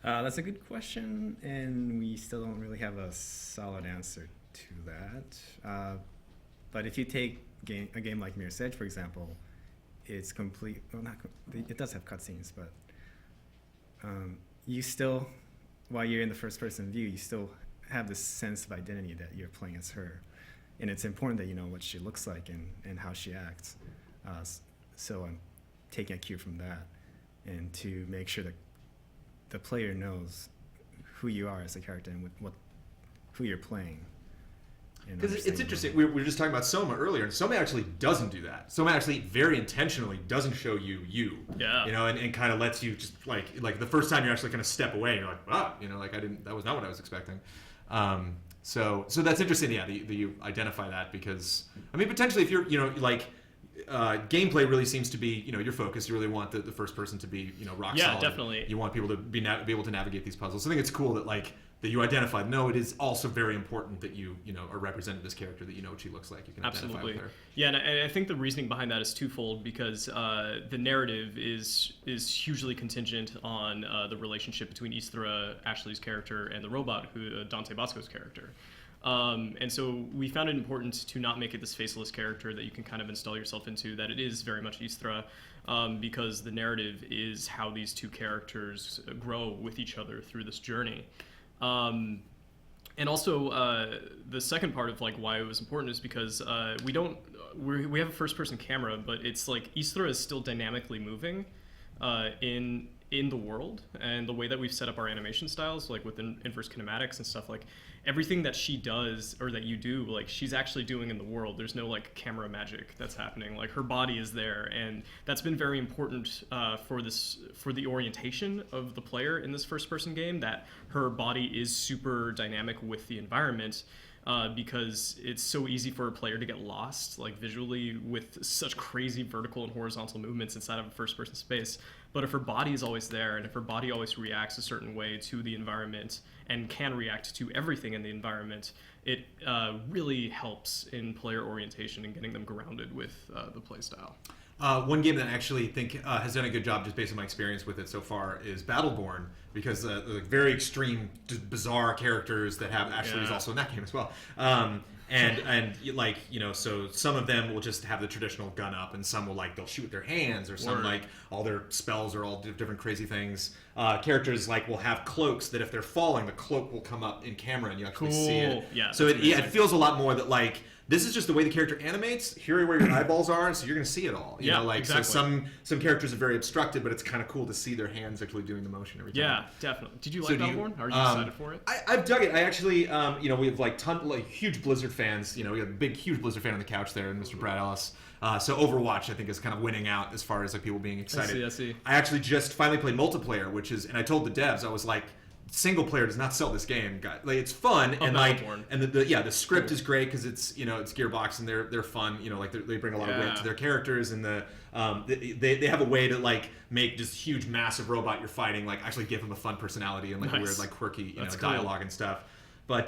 That's a good question, and we still don't really have a solid answer to that. But if you take a game like Mirror's Edge, for example, it's it does have cutscenes, but you still, while you're in the first-person view, you still have this sense of identity that you're playing as her, and it's important that you know what she looks like and how she acts. So I'm taking a cue from that, and to make sure that the player knows who you are as a character and who you're playing. Because it's interesting. We were just talking about Soma earlier, and Soma actually doesn't do that. Soma actually very intentionally doesn't show you. Yeah. And kind of lets you just like the first time you're actually going to step away, and you're like, wow, that was not what I was expecting. So that's interesting, yeah, that you identify that, because I mean, potentially if you're, gameplay really seems to be, your focus. You really want the first person to be, rock Yeah, solid. definitely. You want people to be able to navigate these puzzles. So I think it's cool that that you identified. No, it is also very important that you are represented this character, that you know what she looks like. You can identify with her. Yeah, and I think the reasoning behind that is twofold, because the narrative is hugely contingent on the relationship between Istra, Ashley's character, and the robot, Dante Bosco's character. And so we found it important to not make it this faceless character that you can kind of install yourself into, that it is very much Istra, because the narrative is how these two characters grow with each other through this journey. And also, the second part of why it was important is because we have a first-person camera, but it's Istra is still dynamically moving in the world, and the way that we've set up our animation styles, with inverse kinematics and stuff, everything that she does or that you do, she's actually doing in the world. There's no camera magic that's happening. Her body is there, and that's been very important for the orientation of the player in this first-person game, that her body is super dynamic with the environment. Because it's so easy for a player to get lost, visually, with such crazy vertical and horizontal movements inside of a first-person space. But if her body is always there, and if her body always reacts a certain way to the environment and can react to everything in the environment, it really helps in player orientation and getting them grounded with the playstyle. One game that I actually think has done a good job, just based on my experience with it so far, is Battleborn, because the very extreme, bizarre characters that have Ashley is also in that game as well. So some of them will just have the traditional gun up, and some will they'll shoot with their hands, or some all their spells are all different crazy things. Characters will have cloaks that if they're falling, the cloak will come up in camera and you actually see it. Yeah, so it feels a lot more that this is just the way the character animates. Here are where your eyeballs are, so you're going to see it all. You know, exactly. So some characters are very obstructed, but it's kind of cool to see their hands actually doing the motion every time. Yeah, definitely. Did you like Battleborn? Are you excited for it? I've dug it. I actually, we have huge Blizzard fans. We have a huge Blizzard fan on the couch there, and Mr. Brad Ellis. So Overwatch, I think, is kind of winning out as far as people being excited. I see. I actually just finally played multiplayer, and I told the devs, I was like, single player does not sell this game, guys. It's fun, and the script is great because it's it's Gearbox, and they're fun. They bring a lot of weight to their characters, and they have a way to make this huge massive robot you're fighting actually give him a fun personality and a weird quirky dialogue and stuff. But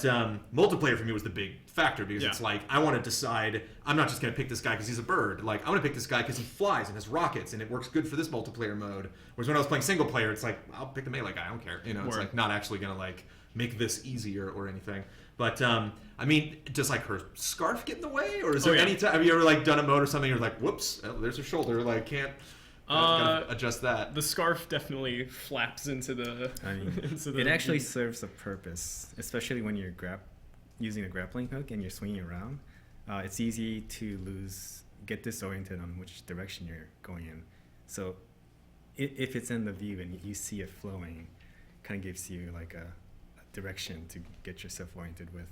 multiplayer for me was the big factor, because it's I want to decide, I'm not just going to pick this guy because he's a bird. I want to pick this guy because he flies and has rockets, and it works good for this multiplayer mode. Whereas when I was playing single player, it's I'll pick the melee guy, I don't care. It's not actually going to make this easier or anything. But does her scarf get in the way, or is there any time, have you ever done a mode or something, you're whoops, there's her shoulder, can't adjust that? The scarf definitely flaps into the. It actually serves a purpose, especially when you're using a grappling hook and you're swinging around. It's easy to get disoriented on which direction you're going in. So, if it's in the view and you see it flowing, kind of gives you a direction to get yourself oriented with.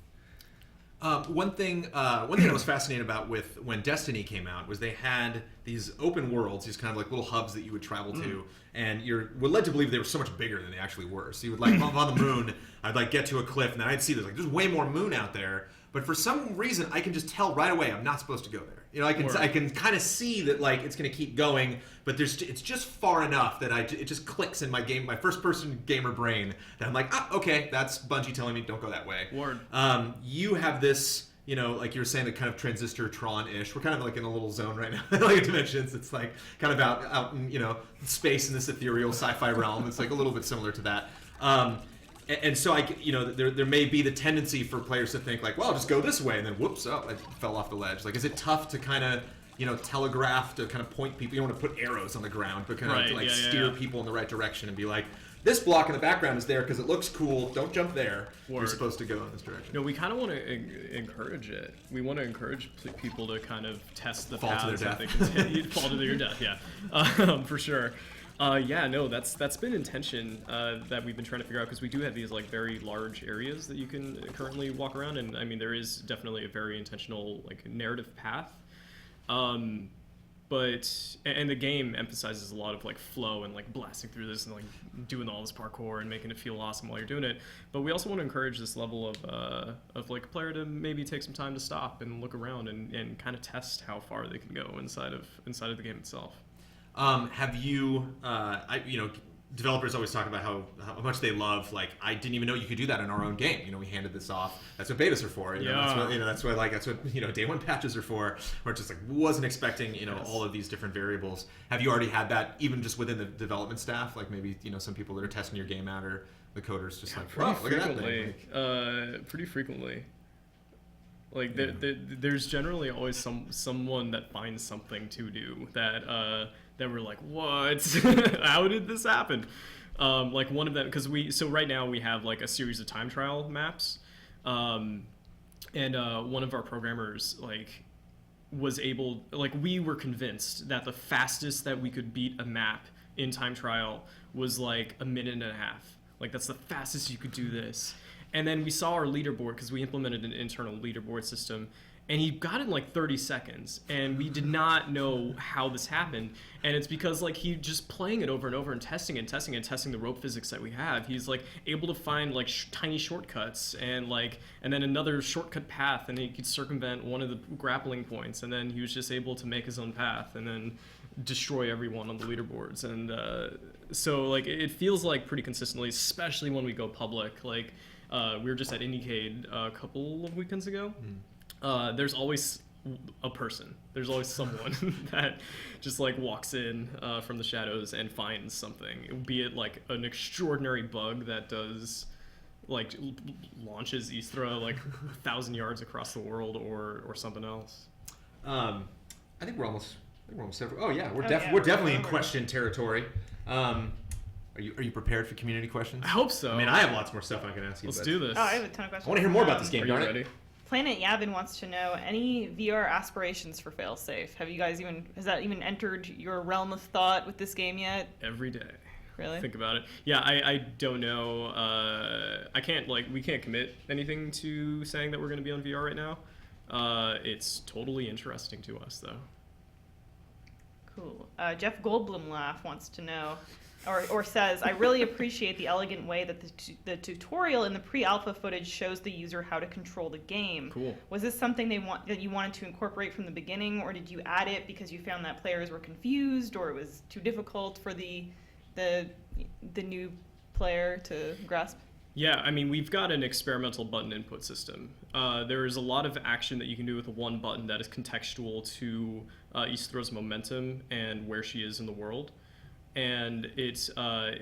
One thing I was fascinated about with when Destiny came out was they had these open worlds, these kind of little hubs that you would travel to, and you're led to believe they were so much bigger than they actually were. So you would bump on the moon, I'd get to a cliff, and then I'd see there's way more moon out there. But for some reason, I can just tell right away I'm not supposed to go there. I can kind of see that it's going to keep going, but it's just far enough that it just clicks in my first-person gamer brain that I'm okay, that's Bungie telling me don't go that way. Word. You have this, you were saying, the kind of transistor Tron-ish. We're kind of in a little zone right now, dimensions. It's kind of out in space in this ethereal sci-fi realm. It's a little bit similar to that. And so there may be the tendency for players to think well, just go this way, and then whoops, I fell off the ledge. Is it tough to kind of telegraph, to kind of point people? You don't want to put arrows on the ground, but kind of steer people in the right direction and be this block in the background is there because it looks cool. Don't jump there. Word. You're supposed to go in this direction. No, we kind of want to encourage it. We want to encourage people to kind of test the fall paths to their that death. they can fall to their death. Yeah, for sure. That's been intention that we've been trying to figure out, because we do have these very large areas that you can currently walk around, and there is definitely a very intentional narrative path. and the game emphasizes a lot of like flow and like blasting through this and like doing all this parkour and making it feel awesome while you're doing it. But we also want to encourage this level of like a player to maybe take some time to stop and look around and kind of test how far they can go inside of the game itself. Have you, developers always talk about how much they love, like, I didn't even know you could do that in our own game. We handed this off. That's what betas are for. That's what day one patches are for. Where it's just like, wasn't expecting, all of these different variables. Have you already had that even just within the development staff? Like maybe, some people that are testing your game out, or the coders just like, wow, look at that thing. Pretty frequently. Like there's generally always someone that finds something to do that we're like, what? How did this happen? Like one of them, because right now we have like a series of time trial maps, and one of our programmers was able, we were convinced that the fastest that we could beat a map in time trial was like a minute and a half. Like that's the fastest you could do this. And then we saw our leaderboard, because we implemented an internal leaderboard system, and he got it in like 30 seconds, and we did not know how this happened. And it's because he just playing it over and over and testing the rope physics that we have. He's able to find tiny shortcuts and then another shortcut path, and he could circumvent one of the grappling points, and then he was just able to make his own path and then destroy everyone on the leaderboards. And so it feels like pretty consistently, especially when we go public. We were just at IndieCade a couple of weekends ago. There's always a person. There's always someone that just walks in from the shadows and finds something. Be it an extraordinary bug that does launches Isthra 1,000 yards across the world, or something else. I think we're almost there. Oh yeah, we're definitely in question territory. Are you prepared for community questions? I hope so. I mean, I have lots more stuff I can ask you. Let's do this. Oh, I have a ton of questions. I want to hear more about this game. Are you ready? Planet Yavin wants to know, any VR aspirations for Failsafe? Have you guys has that even entered your realm of thought with this game yet? Every day. Really? Think about it. Yeah, I don't know. I can't we can't commit anything to saying that we're going to be on VR right now. It's totally interesting to us though. Cool. Jeff Goldblum wants to know, or says, I really appreciate the elegant way that the tutorial in the pre-alpha footage shows the user how to control the game. Cool. Was this something that you wanted to incorporate from the beginning, or did you add it because you found that players were confused, or it was too difficult for the new player to grasp? Yeah, I mean, we've got an experimental button input system. There is a lot of action that you can do with one button that is contextual to Isthra's momentum and where she is in the world. And it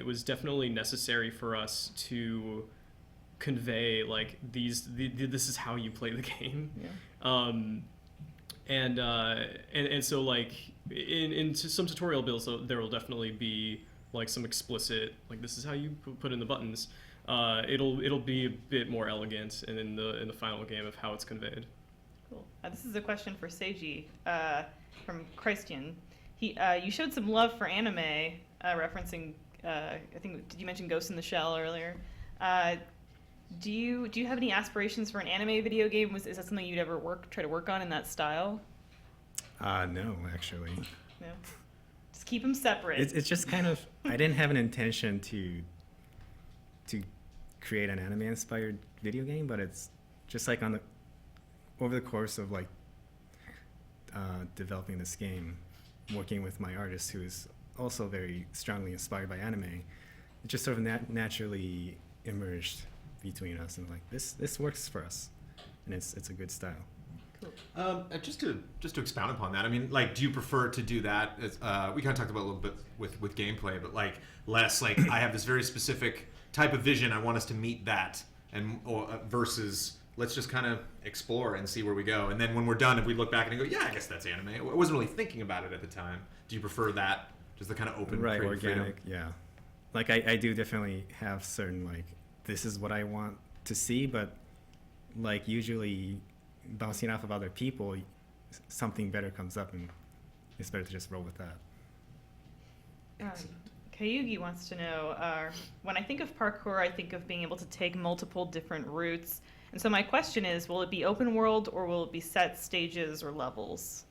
was definitely necessary for us to convey this is how you play the game. Yeah. And so in some tutorial builds, there will definitely be some explicit this is how you put in the buttons. It'll be a bit more elegant in the final game of how it's conveyed. Cool. This is a question for Seiji from Christian. You showed some love for anime, referencing I think, did you mention Ghost in the Shell earlier? Do you have any aspirations for an anime video game? Is that something you'd ever try to work on in that style? No, actually. No. Just keep them separate. It's just kind of, I didn't have an intention to create an anime-inspired video game, but it's just over the course of developing this game, working with my artist who is also very strongly inspired by anime, it just sort of naturally emerged between us, and this works for us, and it's a good style. Cool. Just to expound upon that, I mean, do you prefer to do that? As, we kind of talked about a little bit with gameplay, but less I have this very specific type of vision. I want us to meet that, versus let's just kind of explore and see where we go. And then when we're done, if we look back and go, yeah, I guess that's anime. I wasn't really thinking about it at the time. Do you prefer that? Just the kind of open, right, organic, freedom? Yeah. I do definitely have certain this is what I want to see, but usually bouncing off of other people, something better comes up, and it's better to just roll with that. Kayugi wants to know, when I think of parkour, I think of being able to take multiple different routes. And so my question is, will it be open world, or will it be set stages or levels?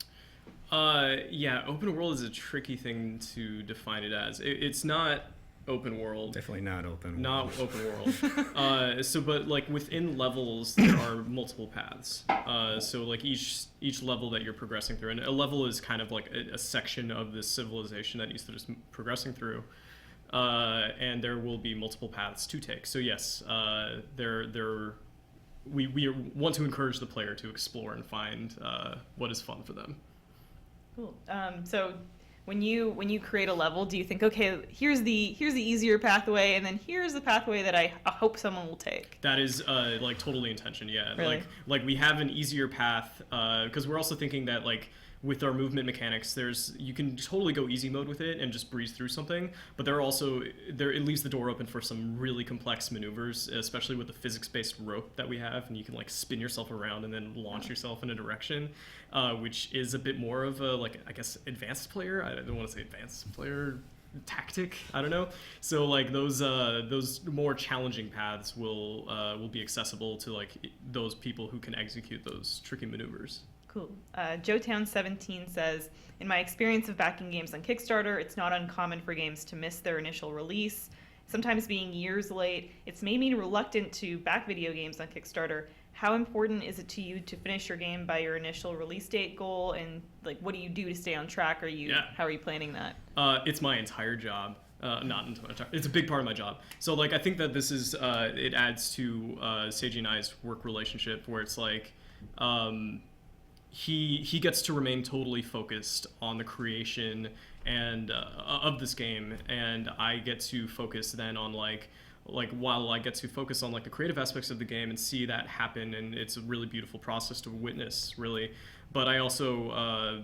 Yeah, open world is a tricky thing to define it as. It's not open world. Definitely not open world. Not open world. But like within levels, there are multiple paths. So like each level that you're progressing through, and a level is kind of like a section of this civilization that you're just progressing through. And there will be multiple paths to take. So yes, we want to encourage the player to explore and find what is fun for them. Cool. So when you create a level, do you think, okay, here's the easier pathway, and then here's the pathway that I hope someone will take? That is like totally intention, yeah. Really? Like we have an easier path because we're also thinking that like with our movement mechanics, you can totally go easy mode with it and just breeze through something, but it leaves the door open for some really complex maneuvers, especially with the physics-based rope that we have, and you can like spin yourself around and then launch yourself in a direction, which is a bit more of a like I guess advanced player. I don't want to say advanced player tactic. I don't know. So like those more challenging paths will be accessible to like those people who can execute those tricky maneuvers. Cool. Joetown17 says, in my experience of backing games on Kickstarter, it's not uncommon for games to miss their initial release. Sometimes being years late, it's made me reluctant to back video games on Kickstarter. How important is it to you to finish your game by your initial release date goal? And like, what do you do to stay on track? How are you planning that? It's my entire job. Not entire. It's a big part of my job. So like, I think that this is it adds to Seiji and I's work relationship where it's like. He gets to remain totally focused on the creation and of this game, and I get to focus then on like while I get to focus on like the creative aspects of the game and see that happen, and it's a really beautiful process to witness, really. But I also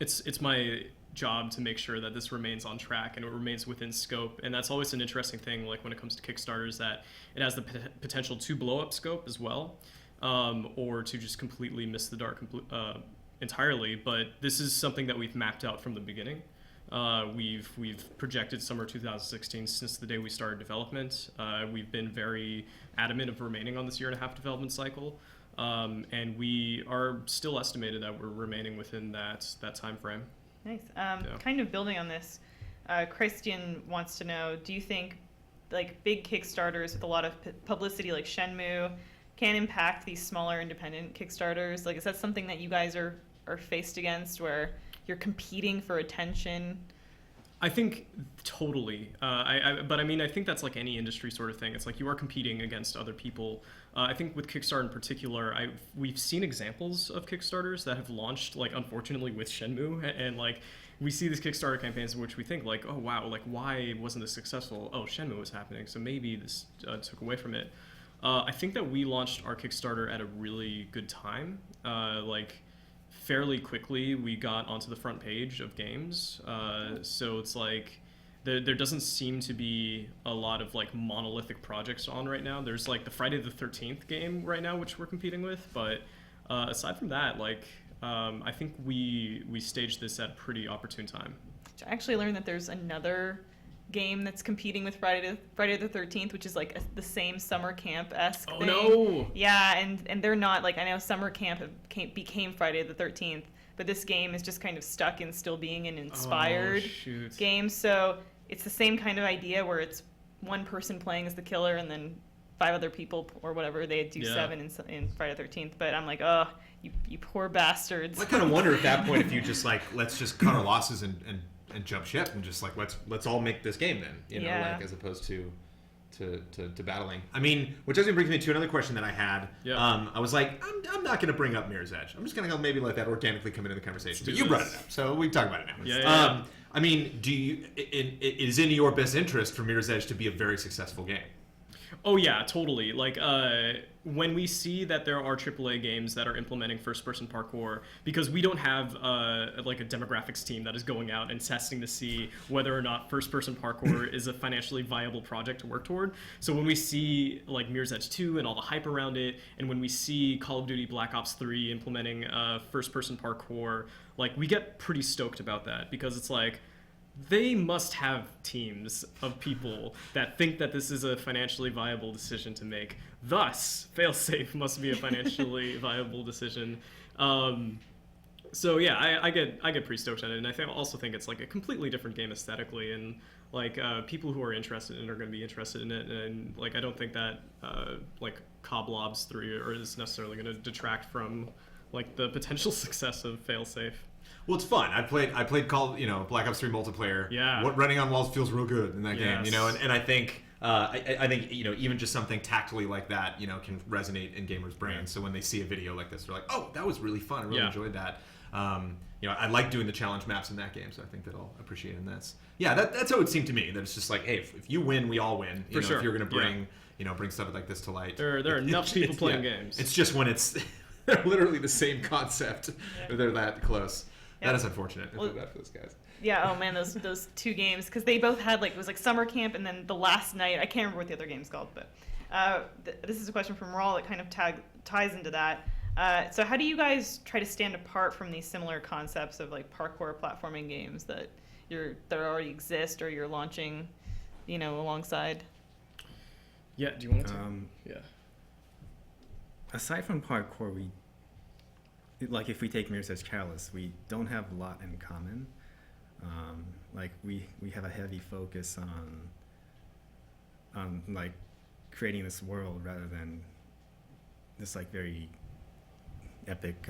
it's my job to make sure that this remains on track and it remains within scope, and that's always an interesting thing. Like when it comes to Kickstarters, that it has the potential to blow up scope as well. Or to just completely miss the dark entirely. But this is something that we've mapped out from the beginning. We've projected summer 2016 since the day we started development. We've been very adamant of remaining on this 1.5-year development cycle, and we are still estimated that we're remaining within that time frame. Nice. Kind of building on this, Christian wants to know, do you think like big Kickstarters with a lot of publicity like Shenmue can impact these smaller independent Kickstarters? Like, is that something that you guys are faced against, where you're competing for attention? I think totally. But I mean, I think that's like any industry sort of thing. It's like you are competing against other people. I think with Kickstarter in particular, we've seen examples of Kickstarters that have launched, like, unfortunately with Shenmue, and like we see these Kickstarter campaigns in which we think like, oh wow, like why wasn't this successful? Oh, Shenmue was happening, so maybe this took away from it. I think that we launched our Kickstarter at a really good time. Like fairly quickly, we got onto the front page of games. So it's like there doesn't seem to be a lot of like monolithic projects on right now. There's like the Friday the 13th game right now, which we're competing with. But aside from that, like I think we staged this at a pretty opportune time. I actually learned that there's another game that's competing with Friday the 13th, which is like the same summer camp-esque thing. No! Yeah, and they're not, like, I know summer camp became Friday the 13th, but this game is just kind of stuck in still being an inspired game. So it's the same kind of idea where it's one person playing as the killer and then 5 other people or whatever. They do 7 in Friday the 13th, but I'm like, oh, you poor bastards. I kind of wonder at that point if you just like, let's just cut our losses and jump ship and just like let's all make this game then, you know, like as opposed to battling. I mean, which doesn't bring me to another question that I had. I was like, I'm not going to bring up Mirror's Edge. I'm just going to maybe let that organically come into the conversation. But you brought it up, so we can talk about it now. I mean, it is in your best interest for Mirror's Edge to be a very successful game? Oh yeah, totally. Like when we see that there are AAA games that are implementing first-person parkour, because we don't have like a demographics team that is going out and testing to see whether or not first-person parkour is a financially viable project to work toward. So when we see like Mirror's Edge 2 and all the hype around it, and when we see Call of Duty Black Ops 3 implementing first-person parkour, like we get pretty stoked about that, because it's like, they must have teams of people that think that this is a financially viable decision to make. Thus, Failsafe must be a financially viable decision. So yeah, I get pretty stoked on it, and I also think it's like a completely different game aesthetically, and like people who are interested in it are going to be interested in it, and like I don't think that like Coblobs 3 is necessarily going to detract from like the potential success of Failsafe. Well, it's fun. I played Black Ops 3 multiplayer. Yeah. What running on walls feels real good in that game, Yes. and I think I think even just something tactily like that, can resonate in gamers' brains. So when they see a video like this, they're like, "Oh, that was really fun. I really enjoyed that." I like doing the challenge maps in that game, so I think that I'll appreciate in this. Yeah, that's how it seemed to me. That it's just like, hey, if you win, we all win. For sure. If you're going to bring bring stuff like this to light. There are enough people playing games. It's just when it's they're literally the same concept. Or they're that close. That is unfortunate. I feel bad for those guys. Yeah. Oh man, those two games, because they both had it was like summer camp, and then the last night, I can't remember what the other game's called, but this is a question from Rawl that kind of ties into that. So how do you guys try to stand apart from these similar concepts of like parkour platforming games that already exist or you're launching, alongside? Yeah. Do you want to? Yeah. Aside from parkour, if we take Mirror's Edge Catalyst, we don't have a lot in common. We have a heavy focus on like creating this world rather than this like very epic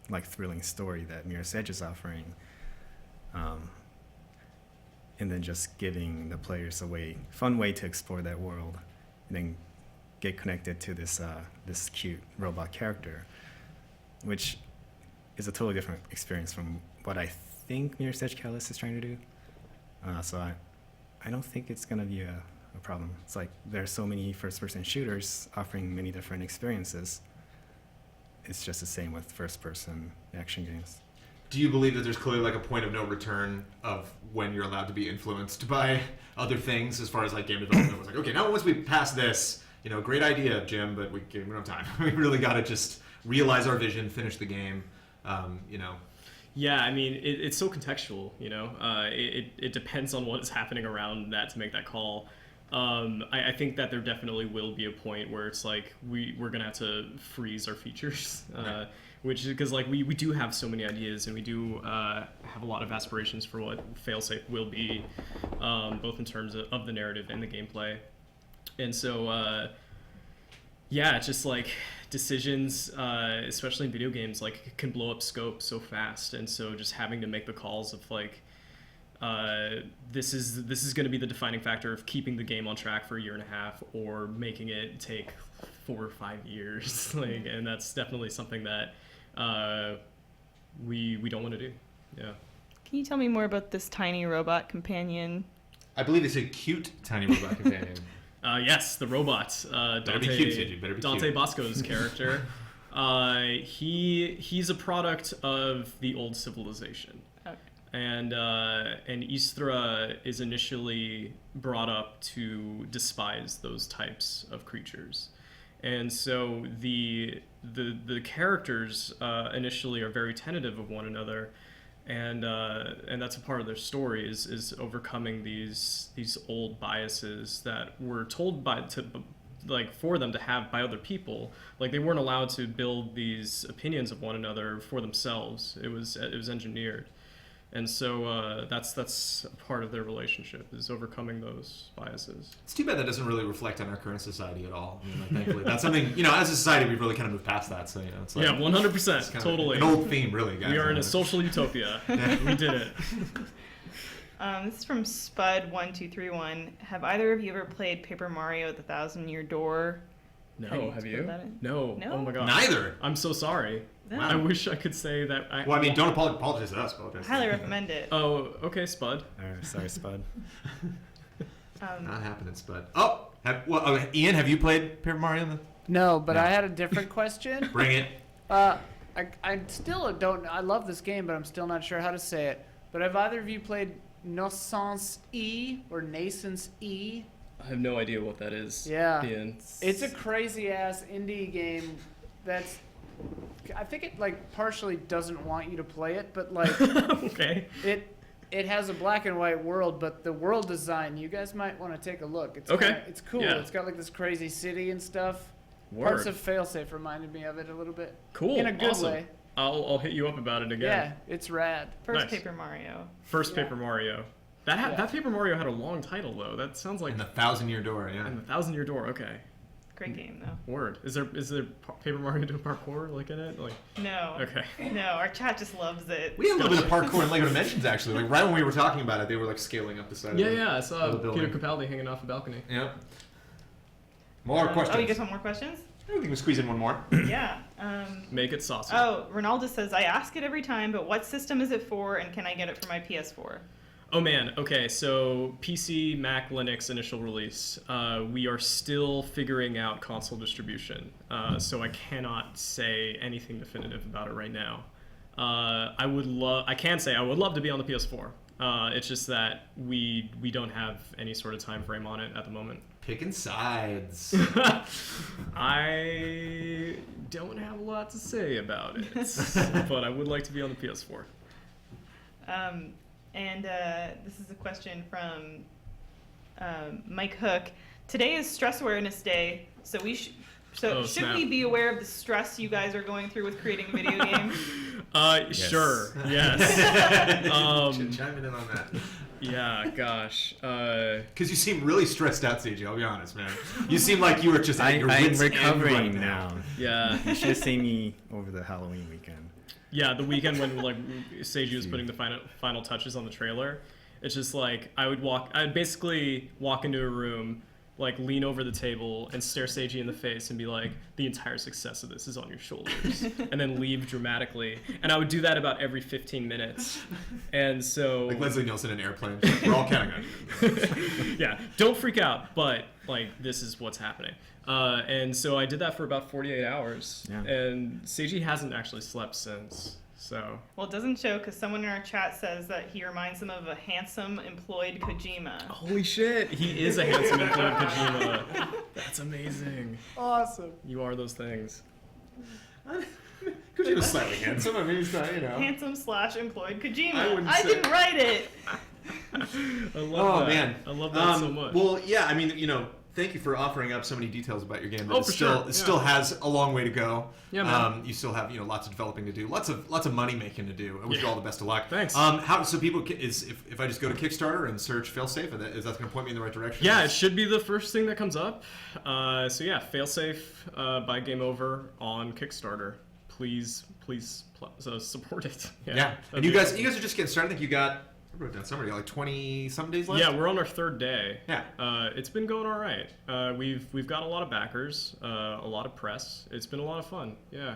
like thrilling story that Mirror's Edge is offering, and then just giving the players a fun way to explore that world and then get connected to this cute robot character, which is a totally different experience from what I think Mirror's Edge Catalyst is trying to do. So I don't think it's going to be a problem. It's like there are so many first-person shooters offering many different experiences. It's just the same with first-person action games. Do you believe that there's clearly like a point of no return of when you're allowed to be influenced by other things as far as like game development? It was like, okay, now once we pass this, great idea, Jim, but we don't have time. We really got to just realize our vision, finish the game, Yeah, I mean, it's so contextual, it depends on what is happening around that to make that call. I think that there definitely will be a point where it's like we're going to have to freeze our features, which is because like we do have so many ideas, and we do have a lot of aspirations for what Failsafe will be, both in terms of the narrative and the gameplay. And so, yeah, just like decisions, especially in video games, like can blow up scope so fast, and so just having to make the calls of like, this is going to be the defining factor of keeping the game on track for a year and a half, or making it take 4 or 5 years, like, and that's definitely something that we don't want to do. Yeah. Can you tell me more about this tiny robot companion? I believe it's a cute tiny robot companion. Yes, the robot. Better be cute, Shinji. Better be Dante cute. Bosco's character. He's a product of the old civilization. Okay. And Istra is initially brought up to despise those types of creatures. And so the characters initially are very tentative of one another. And that's a part of their story is overcoming these old biases that were told for them to have by other people. Like, they weren't allowed to build these opinions of one another for themselves. It was engineered, and so that's a part of their relationship, is overcoming those biases. It's too bad that doesn't really reflect on our current society at all. I mean, like, thankfully, that's something, as a society, we've really kind of moved past that. So, it's like, 100%, totally. An old theme, really, guys. We are in a social utopia. We did it. This is from Spud1231. Have either of you ever played Paper Mario at the Thousand-Year Door? No, have you? That in? No. No? Oh my god. Neither. I'm so sorry. No. I wish I could say that. Well, I mean, don't apologize to us. I highly recommend it. Oh, okay, Spud. Sorry, Spud. Not happening, Spud. Ian, have you played Paper Mario? No, but No. I had a different question. Bring it. I still don't. I love this game, but I'm still not sure how to say it. But have either of you played Naissance E or Nascence E? I have no idea what that is. Yeah. Ian. It's a crazy ass indie game that's. I think it like partially doesn't want you to play it, but like Okay. it has a black and white world, but the world design, you guys might want to take a look. It's Okay. It's cool. Yeah. It's got like this crazy city and stuff. Word. Parts of Failsafe reminded me of it a little bit. Cool. In a good Awesome. way. I'll hit you up about it again. Yeah, it's rad. First Nice. Paper Mario. First Paper Mario. That Paper Mario had a long title though. That sounds like And the 1,000-Year Door, yeah. and the 1,000-Year Door. Okay. Great game though. Word. Is there Paper Mario doing parkour like in it? Like No. okay. No, our chat just loves it. We had a little bit of parkour in LEGO Dimensions, actually. Like, right when we were talking about it, they were, like, scaling up the side Yeah, of the yeah. I saw the building. Peter Capaldi hanging off a balcony. Yep. More questions. Oh, you guys want more questions? I think we squeeze in one more. Yeah. Make it saucy. Oh, Ronaldo says, I ask it every time, but what system is it for, and can I get it for my PS4? Oh man, okay, so PC, Mac, Linux initial release. We are still figuring out console distribution, so I cannot say anything definitive about it right now. I can say I would love to be on the PS4. It's just that we don't have any sort of time frame on it at the moment. Picking sides. I don't have a lot to say about it, but I would like to be on the PS4. And this is a question from Mike Hook. Today is Stress Awareness Day, so should snap. we be aware of the stress you guys are going through with creating a video game? Sure, yes. Chiming in on that. Yeah, gosh. Because you seem really stressed out, CJ, I'll be honest, man. You seem like you were just at your I'm wits' end recovering right now. Yeah. You should have seen me over the Halloween weekend. Yeah, the weekend when like Seiji was putting the final touches on the trailer, it's just like I'd basically walk into a room, like lean over the table and stare Seiji in the face and be like, the entire success of this is on your shoulders, and then leave dramatically. And I would do that about every 15 minutes. And so Like Leslie Nielsen in Airplane. We're all counting on you. yeah, don't freak out, but like this is what's happening. And so I did that for about 48 hours, Yeah. and Seiji hasn't actually slept since. So Well, it doesn't show because someone in our chat says that he reminds them of a handsome, employed Kojima. holy shit, he is a handsome employed Kojima. That's amazing. Awesome. You are those things. Kojima's slightly handsome. I mean, he's not, Handsome / employed Kojima. I wouldn't I say- didn't write it. I love Oh, that. man. I love that so much. Well, yeah, I mean, thank you for offering up so many details about your game. But Oh, it for still, sure. It still has a long way to go. Yeah, man. You still have, lots of developing to do, lots of money making to do. I wish you all the best of luck. Thanks. So people if I just go to Kickstarter and search Failsafe, is that going to point me in the right direction? Yeah, it should be the first thing that comes up. So yeah, Failsafe by Game Over on Kickstarter. Please support it. Yeah. And you guys are just getting started. I think you got. I wrote down somewhere. You got like 20-some days left. Yeah, we're on our third day. Yeah. It's been going all right. We've got a lot of backers, a lot of press. It's been a lot of fun. Yeah,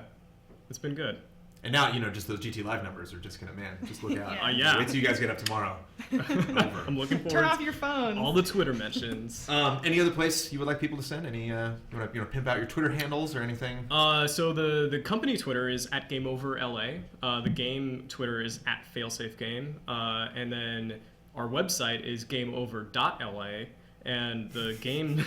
it's been good. And now, just those GT Live numbers are just just look out. Yeah. Yeah. Wait till you guys get up tomorrow. Over. I'm looking forward Turn off to your phones. all the Twitter mentions. Any other place you would like people to send? Any, you want to pimp out your Twitter handles or anything? So the company Twitter is @GameOverLA. The game Twitter is @FailsafeGame. And then our website is GameOver.LA. And the game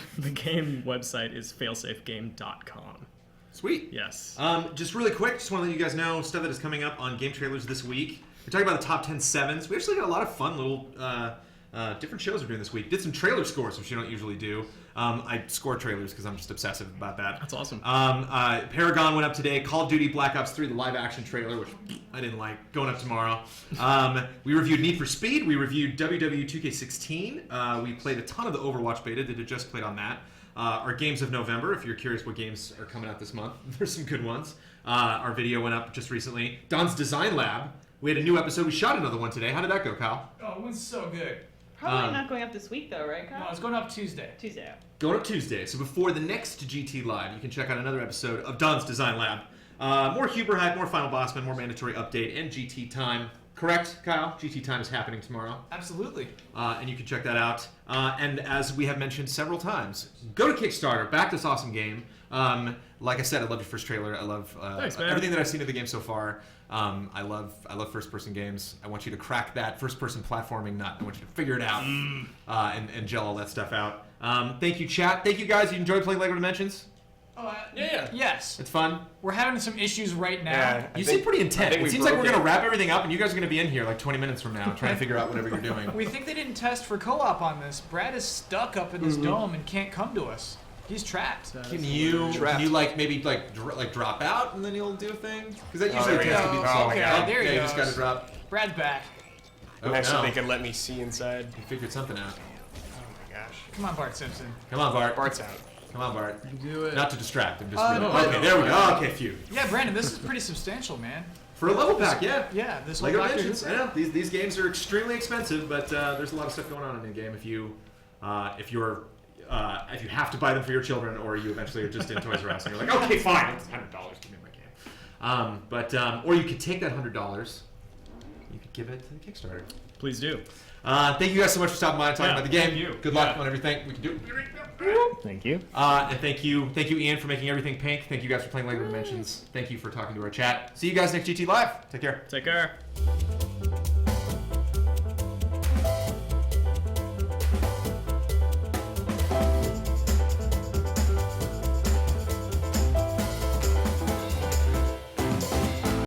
website is FailsafeGame.com. Sweet. Yes. Just really quick, just want to let you guys know stuff that is coming up on game trailers this week. We're talking about the top 10 sevens. We actually got a lot of fun little different shows we're doing this week. Did some trailer scores, which you don't usually do. I score trailers because I'm just obsessive about that. That's awesome. Paragon went up today. Call of Duty Black Ops 3, the live action trailer, which I didn't like, going up tomorrow. We reviewed Need for Speed. We reviewed WWE 2K16. We played a ton of the Overwatch beta. Did just played on that. Our games of November, if you're curious what games are coming out this month, there's some good ones. Our video went up just recently. Don's Design Lab. We had a new episode. We shot another one today. How did that go, Kyle? Oh, it was so good. Probably not going up this week, though, right, Kyle? No, it's going up Tuesday. Tuesday. Going up Tuesday. So before the next GT Live, you can check out another episode of Don's Design Lab. More Huber Hack, more Final Bosman, more Mandatory Update, and GT Time. Correct, Kyle? GT Time is happening tomorrow. Absolutely. And you can check that out. And as we have mentioned several times, go to Kickstarter, back this awesome game. Like I said, I love your first trailer. I love Thanks, man. everything that I've seen of the game so far. I love first-person games. I want you to crack that first-person platforming nut. I want you to figure it out and gel all that stuff out. Thank you, chat. Thank you, guys. You enjoyed playing LEGO Dimensions? Oh, yeah. Yes. It's fun. We're having some issues right now. Yeah. You seem pretty intent. think It we seems like broke we're going it. to wrap everything up, and you guys are going to be in here like 20 minutes from now trying to figure out whatever you're doing. We think they didn't test for co-op on this. Brad is stuck up in his dome and can't come to us. He's trapped. Can you like maybe like drop out and then you'll do a thing? Because that usually there you tends to go. be the Oh, song. okay, Yeah, there he you just goes. gotta drop. Brad's back. Oh, Next no. they could let me see inside. You figured something out. Oh my gosh. Come on, Bart Simpson. Come on, Bart. Bart's out. Come on, Bart. You do it. Not to distract. I'm just Oh, really. no. Okay, there we go. Okay, phew. Yeah, Brandon, this is pretty substantial, man. For a level pack, yeah. Yeah, this whole Lego Doctor Who Dimensions. thing. I know these games are extremely expensive, but there's a lot of stuff going on in the game. If you have to buy them for your children, or you eventually are just in Toys R Us and you're like, okay, fine, it's $100. Give me my game. Or you could take that $100, you could give it to the Kickstarter. Please do. Thank you guys so much for stopping by and talking Yeah, about the game. thank you. Good luck Yeah. on everything we can do. Thank you. And thank you, Ian, for making everything pink. Thank you guys for playing Lego Dimensions. Thank you for talking to our chat. See you guys next GT Live. Take care. Take care.